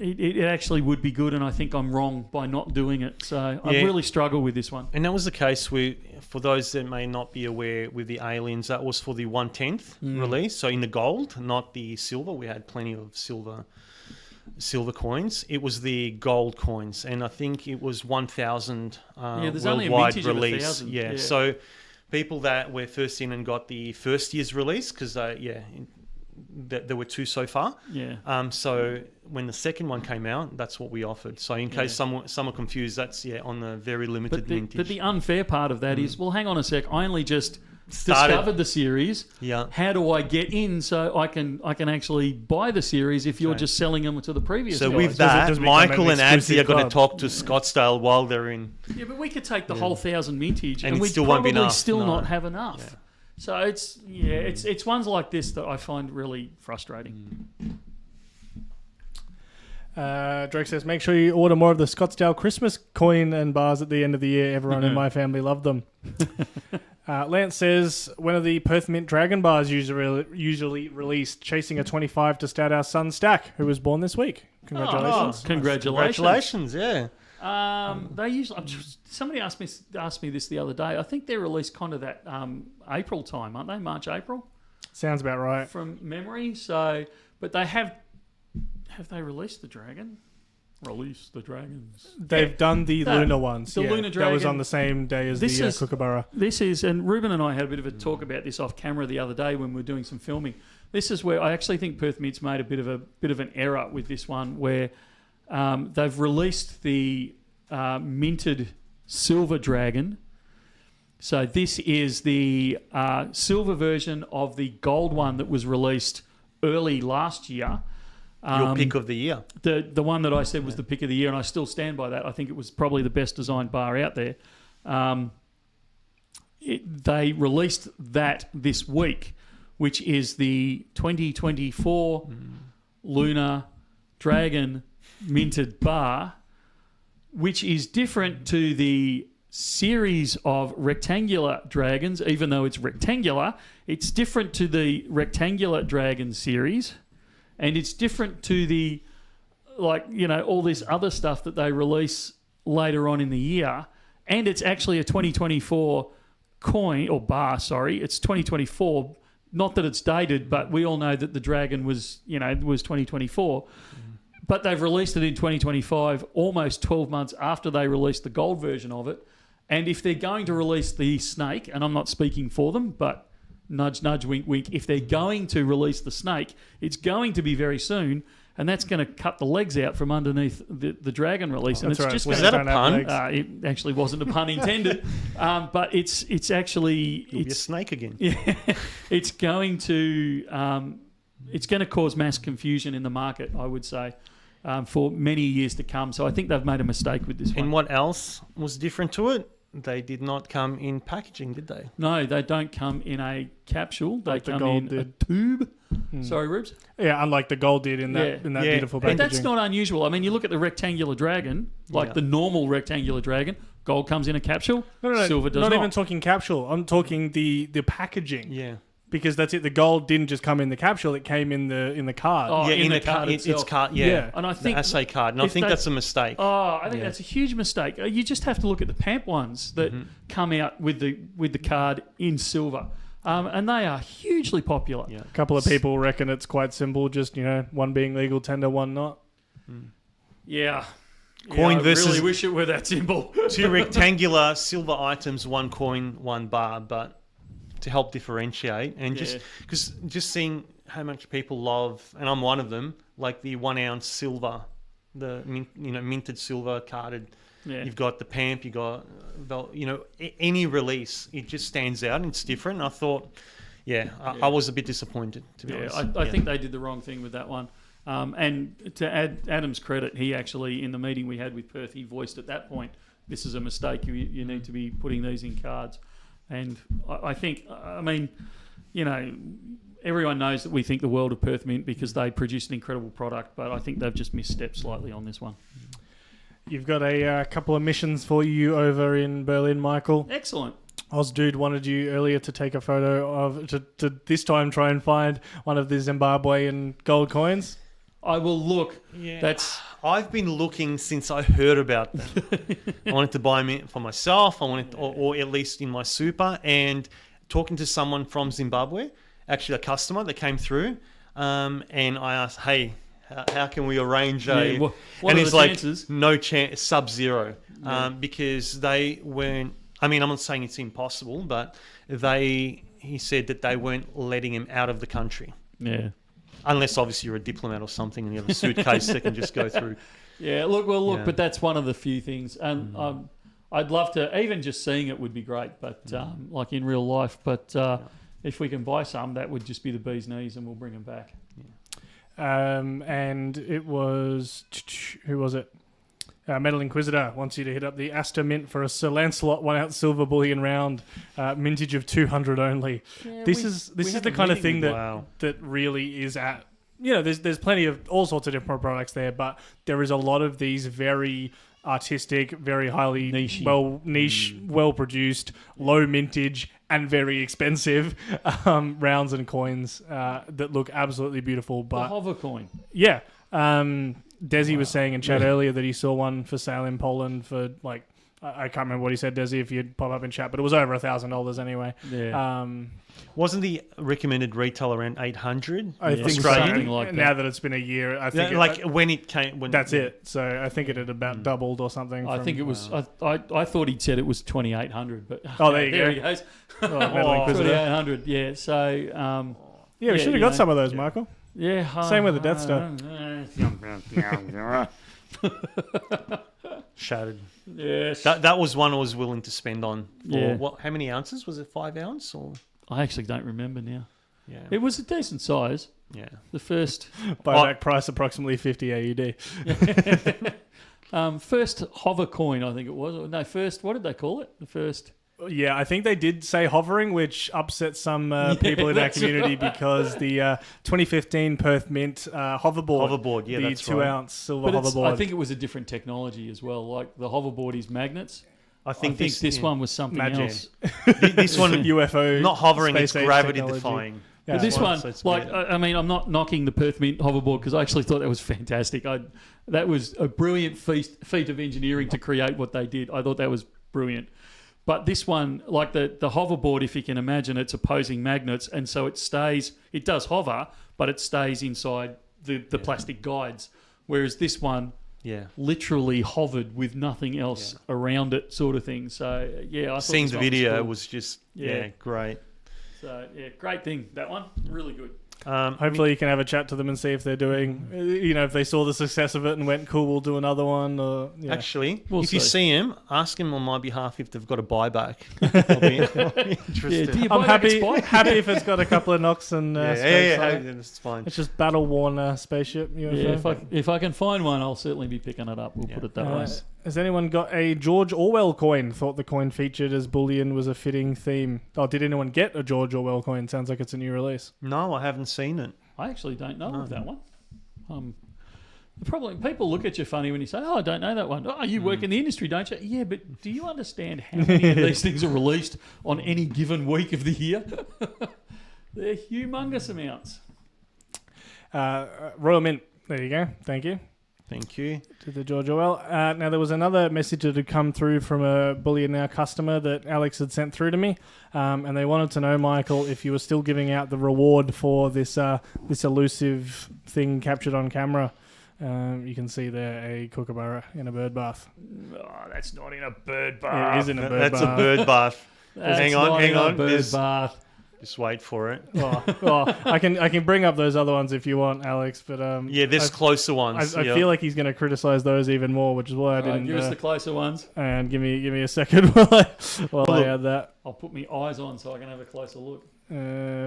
It actually would be good, and I think I'm wrong by not doing it. So I really struggle with this one. And that was the case for those that may not be aware with the Aliens, that was for the 1/10th release. So in the gold, not the silver. We had plenty of silver coins. It was the gold coins, and I think it was 1,000 there's only a worldwide vintage release. of 1,000. Yeah, so people that were first in and got the first year's release, because there were two so far. Yeah. So when the second one came out, that's what we offered. So in case some are confused, that's on the very limited vintage. But the unfair part of that is, well, hang on a sec. I only just discovered the series. Yeah. How do I get in so I can actually buy the series if you're just selling them to the previous So guys? with that, Michael and Adsy are going to talk to Scottsdale while they're in. Yeah, but we could take the whole 1,000 vintage and we'd still won't be probably enough. still not have enough. Yeah. So it's ones like this that I find really frustrating. Drake says, make sure you order more of the Scottsdale Christmas coin and bars at the end of the year. Everyone in my family love them. Lance says, when are the Perth Mint Dragon bars usually released? Chasing a 25 to start our son Stack, who was born this week. Congratulations. Congratulations. Yeah. They usually. Somebody asked me this the other day. I think they're released kind of that April time, aren't they? March, April. Sounds about right from memory. So, but they have they released the dragon? Release the dragons. They've done the Lunar ones. The Lunar dragon. That was on the same day as the Kookaburra. This is, and Ruben and I had a bit of a talk about this off camera the other day when we were doing some filming. This is where I actually think Perth Mint's made a bit of an error with this one, where they've released the minted silver dragon. So this is the silver version of the gold one that was released early last year. Your pick of the year. The one that I said was the pick of the year, and I still stand by that. I think it was probably the best designed bar out there. They released that this week, which is the 2024 Lunar Dragon minted bar, which is different to the series of rectangular dragons. Even though it's rectangular, it's different to the rectangular dragon series, and it's different to the all this other stuff that they release later on in the year. And it's actually a 2024 coin or bar. Sorry, it's 2024. Not that it's dated, but we all know that the dragon was 2024. But they've released it in 2025, almost 12 months after they released the gold version of it. And if they're going to release the snake, and I'm not speaking for them, but nudge, nudge, wink, wink. If they're going to release the snake, it's going to be very soon, and that's going to cut the legs out from underneath the dragon release. And That's it's right. just Was gonna, that a pun? it actually wasn't a pun intended, but it's actually It'll be a snake again. yeah, it's going to cause mass confusion in the market, I would say, for many years to come. So I think they've made a mistake with this one. And what else was different to it? They did not come in packaging, did they? No, they don't come in a capsule. They Like the come gold in a did. tube. Sorry, Rubes. Yeah, unlike the gold did in that Yeah. beautiful But packaging. that's not unusual. I mean, you look at the rectangular dragon, like the normal rectangular dragon. Gold comes in a capsule. No, Silver does not not. even talking capsule. I'm talking the packaging. Yeah. Because that's it. The gold didn't just come in the capsule; it came in the card. Oh, Yeah, in the card card it's itself. card. Yeah. Yeah. And I think the assay card. And I if think they- that's a mistake. Oh, I think Yeah. that's a huge mistake. You just have to look at the PAMP ones that come out with the card in silver, and they are hugely popular. Yeah. A couple of people reckon it's quite simple. Just one being legal tender, one not. Yeah. Coin I versus- really wish it were that simple. 2 rectangular silver items, 1 coin, 1 bar, but to help differentiate and just seeing how much people love, and I'm one of them, like the 1 ounce silver, the minted silver carded. Yeah. You've got the PAMP, you got any release, it just stands out and it's different. I thought, I was a bit disappointed, to be honest. I think they did the wrong thing with that one. And to add Adam's credit, he actually, in the meeting we had with Perth, he voiced at that point, this is a mistake. You need to be putting these in cards. And I think, everyone knows that we think the world of Perth Mint because they produce an incredible product, but I think they've just misstepped slightly on this one. You've got a couple of missions for you over in Berlin, Michael. Excellent. Ozdude wanted you earlier to take a photo of to this time try and find one of the Zimbabwean gold coins. I will look. Yeah. I've been looking since I heard about them. I wanted to buy them for myself. I wanted, or at least in my super. And talking to someone from Zimbabwe, actually a customer that came through, and I asked, "Hey, how can we arrange a?" what and are he's the like, chances? "No chance, sub-zero," because they weren't. I mean, I'm not saying it's impossible, but he said that they weren't letting him out of the country. Yeah. Unless obviously you're a diplomat or something and you have a suitcase that can just go through. Yeah, look, Yeah. but that's one of the few things. And I'd love to, even just seeing it would be great, but like in real life. But if we can buy some, that would just be the bee's knees and we'll bring them back. And it was, who was it? Metal Inquisitor wants you to hit up the Astor Mint for a Sir Lancelot 1 ounce silver bullion round, mintage of 200 only. Yeah, This is had the a kind of meeting thing with that really is at. There's plenty of all sorts of different products there, but there is a lot of these very artistic, very highly Niche-y. well produced, low mintage, and very expensive rounds and coins that look absolutely beautiful. The But hover coin. yeah. Desi was saying in chat earlier that he saw one for sale in Poland for like, I can't remember what he said, Desi, if you'd pop up in chat, but it was over $1,000 anyway. Yeah. Wasn't the recommended retail around 800? I think Australian? so. Something like Now that. that it's been a year, I think When it came... that's it. So I think it had about doubled or something. I think it was, I thought he'd said it was 2,800, but Oh, there you there go. he goes. Metal Inquisitor. 2,800, yeah. So, Yeah, we should have got some of those, Michael. yeah. Same with the Death Star. Shattered. Yes. That was one I was willing to spend on. For Yeah. how many ounces? Was it 5 ounce? Or I actually don't remember now. yeah. It was a decent size. Yeah. The first Buyback price approximately 50 AUD. first hover coin, I think it was. No, first, what did they call it? The first... Yeah, I think they did say hovering, which upset some people in our that's community because the 2015 Perth Mint Hoverboard, yeah, the that's 2 right. ounce silver But hoverboard. I think it was a different technology as well. Like the hoverboard is magnets. I I think this one was something Magic. else. This one, UFO, not hovering, it's space age gravity technology. defying. Yeah. But this one, So it's like, weird. I mean, I'm not knocking the Perth Mint hoverboard because I actually thought that was fantastic. That was a brilliant feat of engineering to create what they did. I thought that was brilliant. But this one, like the hoverboard, if you can imagine, it's opposing magnets, and so it does hover, but it stays inside the plastic guides. Whereas this one literally hovered with nothing else around it, sort of thing. So, yeah, I thought Seeing this the one video cool. was just, Yeah. great. So, yeah, great thing, that one. Really good. Hopefully you can have a chat to them and see if they're doing, if they saw the success of it and went, cool, we'll do another one. Or Actually, We'll if you see. see them, ask them on my behalf if they've got a buyback. I'll be interested. Yeah, do you I'm buy happy back happy if it's got a couple of knocks and scrapes on it. It's fine. It's just battle-worn spaceship. UFO. if I can find one, I'll certainly be picking it up. We'll put it that way. Has anyone got a George Orwell coin? Thought the coin featured as bullion was a fitting theme. Oh, did anyone get a George Orwell coin? Sounds like it's a new release. No, I haven't seen it. I actually don't know of that one. The problem, people look at you funny when you say, "Oh, I don't know that one." Oh, you work in the industry, don't you? Yeah, but do you understand how many of these things are released on any given week of the year? They're humongous amounts. Royal Mint. There you go. Thank you. Thank you. To the George Orwell. Now, there was another message that had come through from a Bullion Now customer that Alex had sent through to me, and they wanted to know, Michael, if you were still giving out the reward for this this elusive thing captured on camera. You can see there a kookaburra in a bird bath. Oh, that's not in a bird bath. It is in a bird That's bath. a bird bath. That's hang not on. in a bird Just bath. wait for it. I can bring up those other ones if you want, Alex. But Yeah, there's closer ones. I feel like he's going to criticize those even more, which is why I Right, didn't. give us the closer ones. And give me a second while I add that. I'll put my eyes on so I can have a closer look.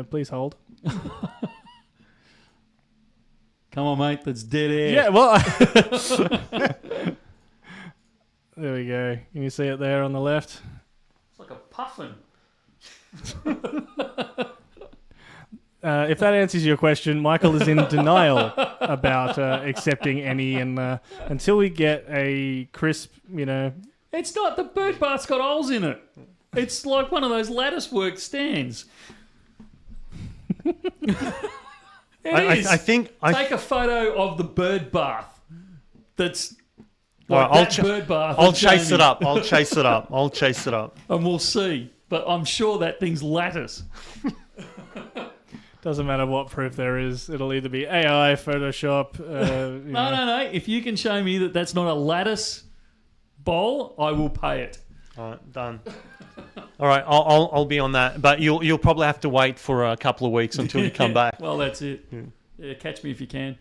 Please hold. Come on, mate. That's dead air. Yeah, well. There we go. Can you see it there on the left? It's like a puffin. If that answers your question, Michael is in denial about accepting any, and until we get a crisp, It's not. The bird bath's got holes in it. It's like one of those lattice work stands. I think Take a photo of the bird bath. That's Well, like bird bath. I'll and chase Jamie. it up. I'll chase it up. I'll chase it up. And we'll see. But I'm sure that thing's lattice. Doesn't matter what proof there is. It'll either be AI, Photoshop. No. If you can show me that that's not a lattice bowl, I will pay it. All right, done. All right, I'll be on that, but you'll probably have to wait for a couple of weeks until you come back. Well, that's it. Yeah, catch me if you can.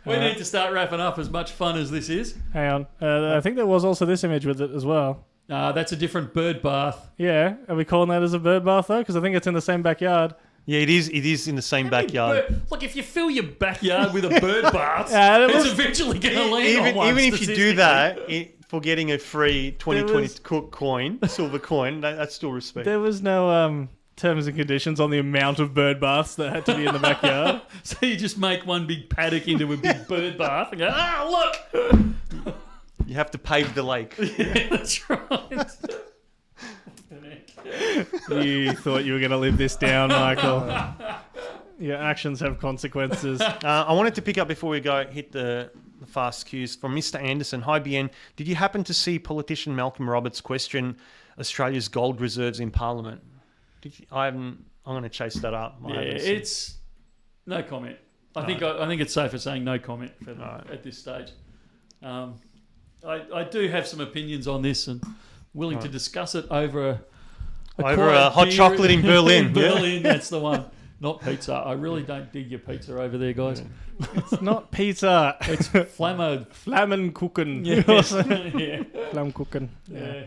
We need to start wrapping up. As much fun as this is. Hang on. I think there was also this image with it as well. That's a different bird bath. Yeah. Are we calling that as a bird bath, though? Because I think it's in the same backyard. Yeah, it is. It is in the same backyard. Look, if you fill your backyard with a bird bath, Yeah, it's eventually going to land on one. Even if you do that statistically. for getting a free 2020 Cook coin, silver coin, that's still respect. There was no terms and conditions on the amount of bird baths that had to be in the backyard. So you just make one big paddock into a big bird bath and go, look! You have to pave the lake. Yeah, that's right. You thought you were going to live this down, Michael. Your actions have consequences. I wanted to pick up before we go, hit the fast cues from Mr. Anderson. Hi, BN. Did you happen to see politician Malcolm Roberts question Australia's gold reserves in Parliament? I'm going to chase that up. Yeah, it's no comment. I think it's safer saying no comment for at this stage. I do have some opinions on this and willing to discuss it over a hot chocolate in Berlin. In Berlin, that's the one. Not pizza. I really don't dig your pizza over there, guys. It's not pizza. It's Flammenkuchen. Yeah. Flammkuchen. Yeah.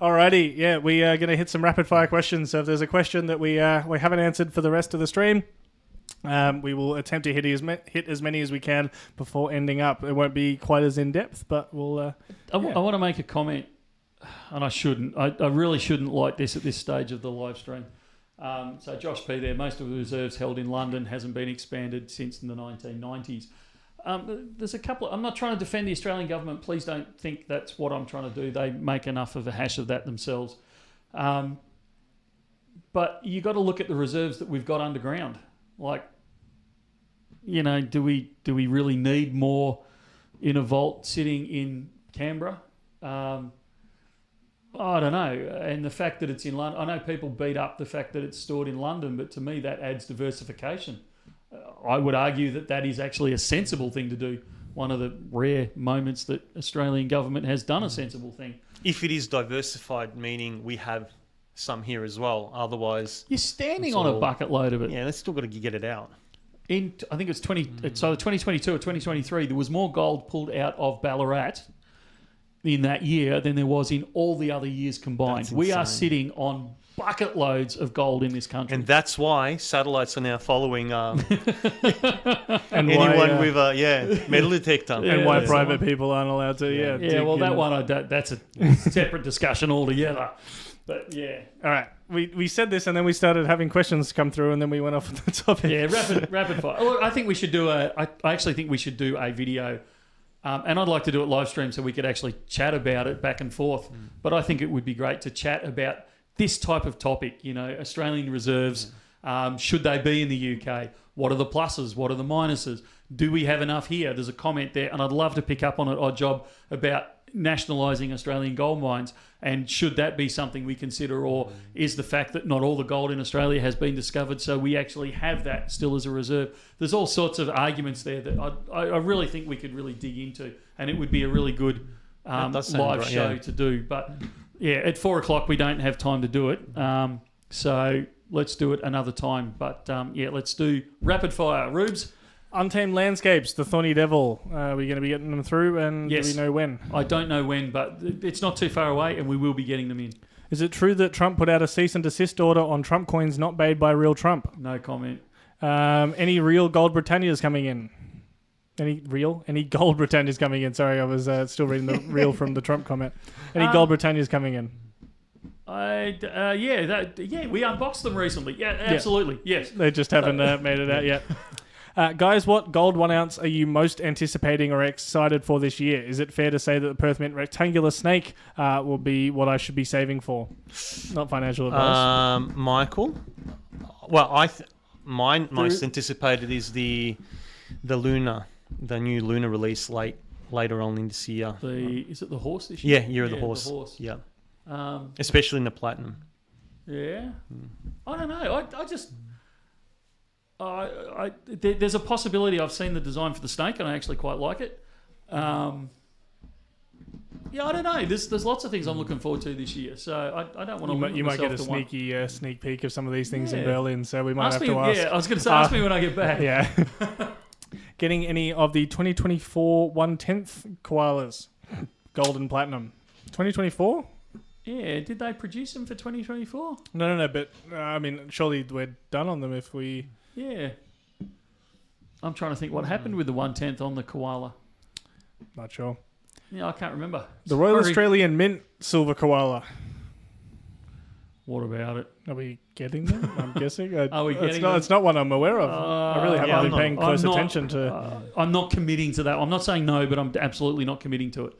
Alrighty. Yeah, we are going to hit some rapid fire questions. So if there's a question that we haven't answered for the rest of the stream, we will attempt to hit as many as we can before ending up. It won't be quite as in depth, but we'll. I want to make a comment, and I shouldn't. I really shouldn't like this at this stage of the live stream. So Josh P there, most of the reserves held in London hasn't been expanded since the 1990s. There's a couple. I'm not trying to defend the Australian government. Please don't think that's what I'm trying to do. They make enough of a hash of that themselves. But you got to look at the reserves that we've got underground. Like, do we really need more in a vault sitting in Canberra? I don't know. And the fact that it's in London, I know people beat up the fact that it's stored in London, but to me that adds diversification. I would argue that is actually a sensible thing to do. One of the rare moments that Australian government has done a sensible thing. If it is diversified, meaning we have some here as well. Otherwise, You're standing it's on a all- bucket load of it. yeah, they've still got to get it out. I think it's it's either 2022 or 2023. There was more gold pulled out of Ballarat in that year than there was in all the other years combined. That's We are insane. sitting on bucket loads of gold in this country. And that's why satellites are now following And anyone why, with a metal detector. and why Yeah, private people aren't allowed to. yeah, dig well, that in. one, that's a separate discussion altogether. But yeah. All right, we said this, and then we started having questions come through, and then we went off on the topic. Yeah, rapid fire. Look, I think we should do I actually think we should do a video, and I'd like to do it live stream so we could actually chat about it back and forth. But I think it would be great to chat about this type of topic. You know, Australian reserves. Should they be in the UK? What are the pluses? What are the minuses? Do we have enough here? There's a comment there, and I'd love to pick up on it, Odd Job, about nationalising Australian gold mines, and should that be something we consider, or is the fact that not all the gold in Australia has been discovered, so we actually have that still as a reserve? There's all sorts of arguments there that I really think we could really dig into, and it would be a really good does sound live right, show yeah. to do. But yeah, at 4 o'clock we don't have time to do it, so let's do it another time. But yeah, let's do rapid fire. Rubes? Untamed Landscapes, the Thorny Devil. Are we going to be getting them through, and Yes. do we know when? I don't know when, but it's not too far away, and we will be getting them in. Is it true that Trump put out a cease and desist order on Trump coins not made by real Trump? No comment. Any real gold Britannias coming in? Any gold Britannias coming in? Sorry, I was still reading the real from the Trump comment. Any gold Britannias coming in? Yeah, we unboxed them recently. Yeah, absolutely. Yes. They just haven't made it out yet. Guys, what gold 1 ounce are you most anticipating or excited for this year? Is it fair to say that the Perth Mint rectangular snake will be what I should be saving for? Not financial advice. Michael? Well, mine most anticipated is the Lunar, the new Lunar release later on in this year. Is it the horse this year? Yeah, Year of the Horse. Yeah. Especially in the platinum. Yeah. I don't know. I just... there's a possibility. I've seen the design for the snake, and I actually quite like it. Yeah, I don't know. There's lots of things I'm looking forward to this year, so I don't want to. You might get a sneaky sneak peek of some of these things in Berlin, so we might ask have me, to ask. Yeah, I was going to say, ask me when I get back. Yeah. Getting any of the 2024 1/10th koalas, gold and platinum? 2024? Yeah, did they produce them for 2024? No, but I mean, surely we're done on them if we... Yeah. I'm trying to think what happened with the 1/10th on the koala. Not sure. Yeah, I can't remember. The Royal Sorry. Australian Mint silver koala. What about it? Are we getting them? I'm guessing. Are we getting them? It's not one I'm aware of. I really haven't been paying close attention to... I'm not committing to that. I'm not saying no, but I'm absolutely not committing to it.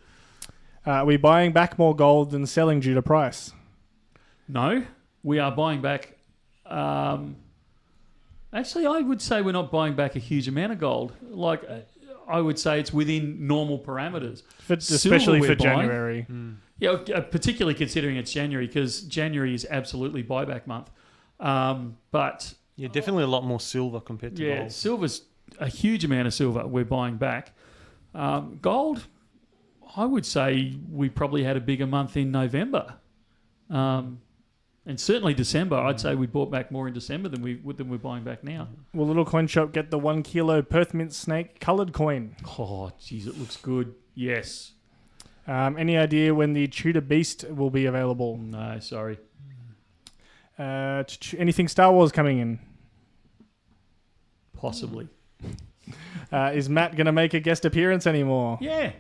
Are we buying back more gold than selling due to price? No, we are buying back... actually, I would say we're not buying back a huge amount of gold. Like, I would say it's within normal parameters. Especially we're for buying. January. Yeah, particularly considering it's January, because January is absolutely buyback month. But Yeah, definitely a lot more silver compared to gold. silver's a huge amount of silver we're buying back. Gold, I would say we probably had a bigger month in November. And certainly December, I'd say we bought back more in December than we're buying back now. Will Little Coin Shop get the 1 kilo Perth Mint snake coloured coin? Oh, geez, it looks good. Yes. Any idea when the Tudor Beast will be available? No, sorry. Anything Star Wars coming in? Possibly. Is Matt going to make a guest appearance anymore? Yeah.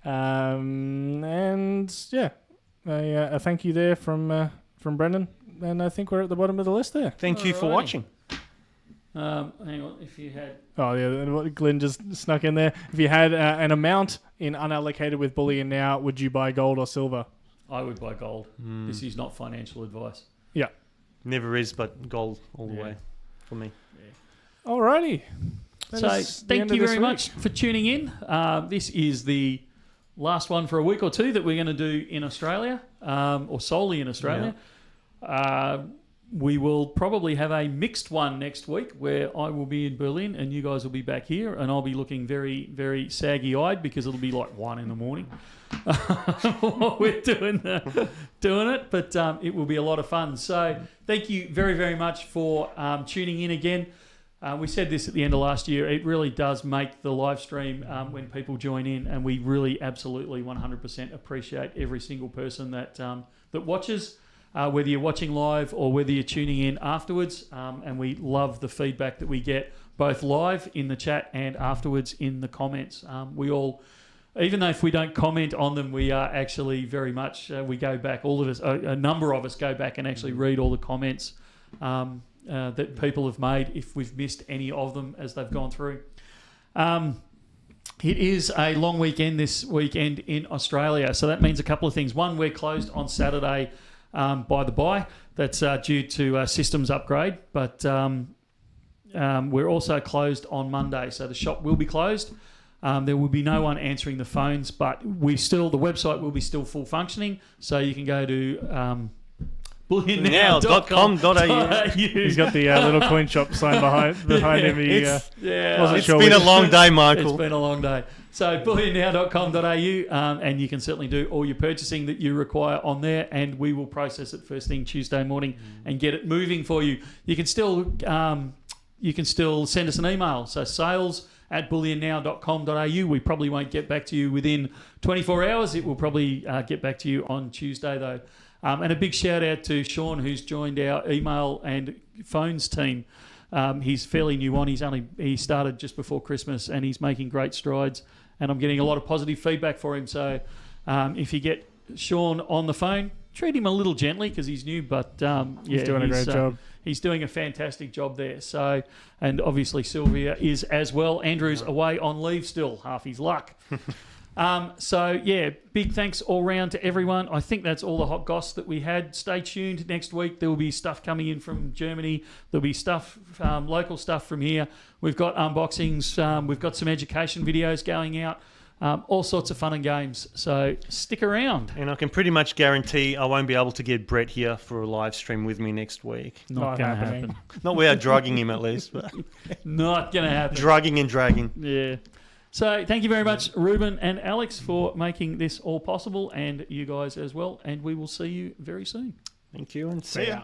And yeah, a thank you there from Brendan. And I think we're at the bottom of the list there. Thank you for Alrighty. watching. Hang on, if you had... Oh, yeah, what Glenn just snuck in there. If you had an amount in unallocated with Bullion Now, would you buy gold or silver? I would buy gold. This is not financial advice. Yeah. Never is, but gold all the way for me. Alrighty. So thank you very much for tuning in. This is the last one for a week or two that we're going to do in Australia, or solely in Australia. We will probably have a mixed one next week where I will be in Berlin and you guys will be back here, and I'll be looking very, very saggy-eyed because it'll be like 1 in the morning. while we're doing it, but it will be a lot of fun. So thank you very, very much for tuning in again. We said this at the end of last year. It really does make the live stream when people join in, and we really absolutely 100% appreciate every single person that watches, whether you're watching live or whether you're tuning in afterwards. And we love the feedback that we get both live in the chat and afterwards in the comments. We all, even though if we don't comment on them, we are actually very much, we go back, all of us, a number of us go back and actually read all the comments that people have made if we've missed any of them as they've gone through. It is a long weekend this weekend in Australia, so that means a couple of things. One, we're closed on Saturday by the buy. That's due to a systems upgrade, but we're also closed on Monday, so the shop will be closed. There will be no one answering the phones, but the website will be still full functioning, so you can go to bullionnow.com.au. He's got the little coin shop sign behind him. It's been a long day, Michael. It's been a long day. So bullionnow.com.au, and you can certainly do all your purchasing that you require on there, and we will process it first thing Tuesday morning and get it moving for you. You can still send us an email. So sales@bullionnow.com.au. We probably won't get back to you within 24 hours. It will probably get back to you on Tuesday though. And a big shout out to Sean, who's joined our email and phones team. He's fairly new on. He started just before Christmas, and he's making great strides. And I'm getting a lot of positive feedback for him. So if you get Sean on the phone, treat him a little gently because he's new. But he's doing a great job. He's doing a fantastic job there. So, and obviously Sylvia is as well. Andrew's away on leave still, half his luck. Big thanks all round to everyone. I think that's all the hot goss that we had. Stay tuned. Next week there will be stuff coming in from Germany. There'll be stuff, local stuff from here. We've got unboxings. We've got some education videos going out. All sorts of fun and games. So stick around. And I can pretty much guarantee I won't be able to get Brett here for a live stream with me next week. Not going to happen. Not without drugging him at least. But not going to happen. Drugging and dragging. Yeah. So thank you very much, Ruben and Alex, for making this all possible, and you guys as well. And we will see you very soon. Thank you, and see ya.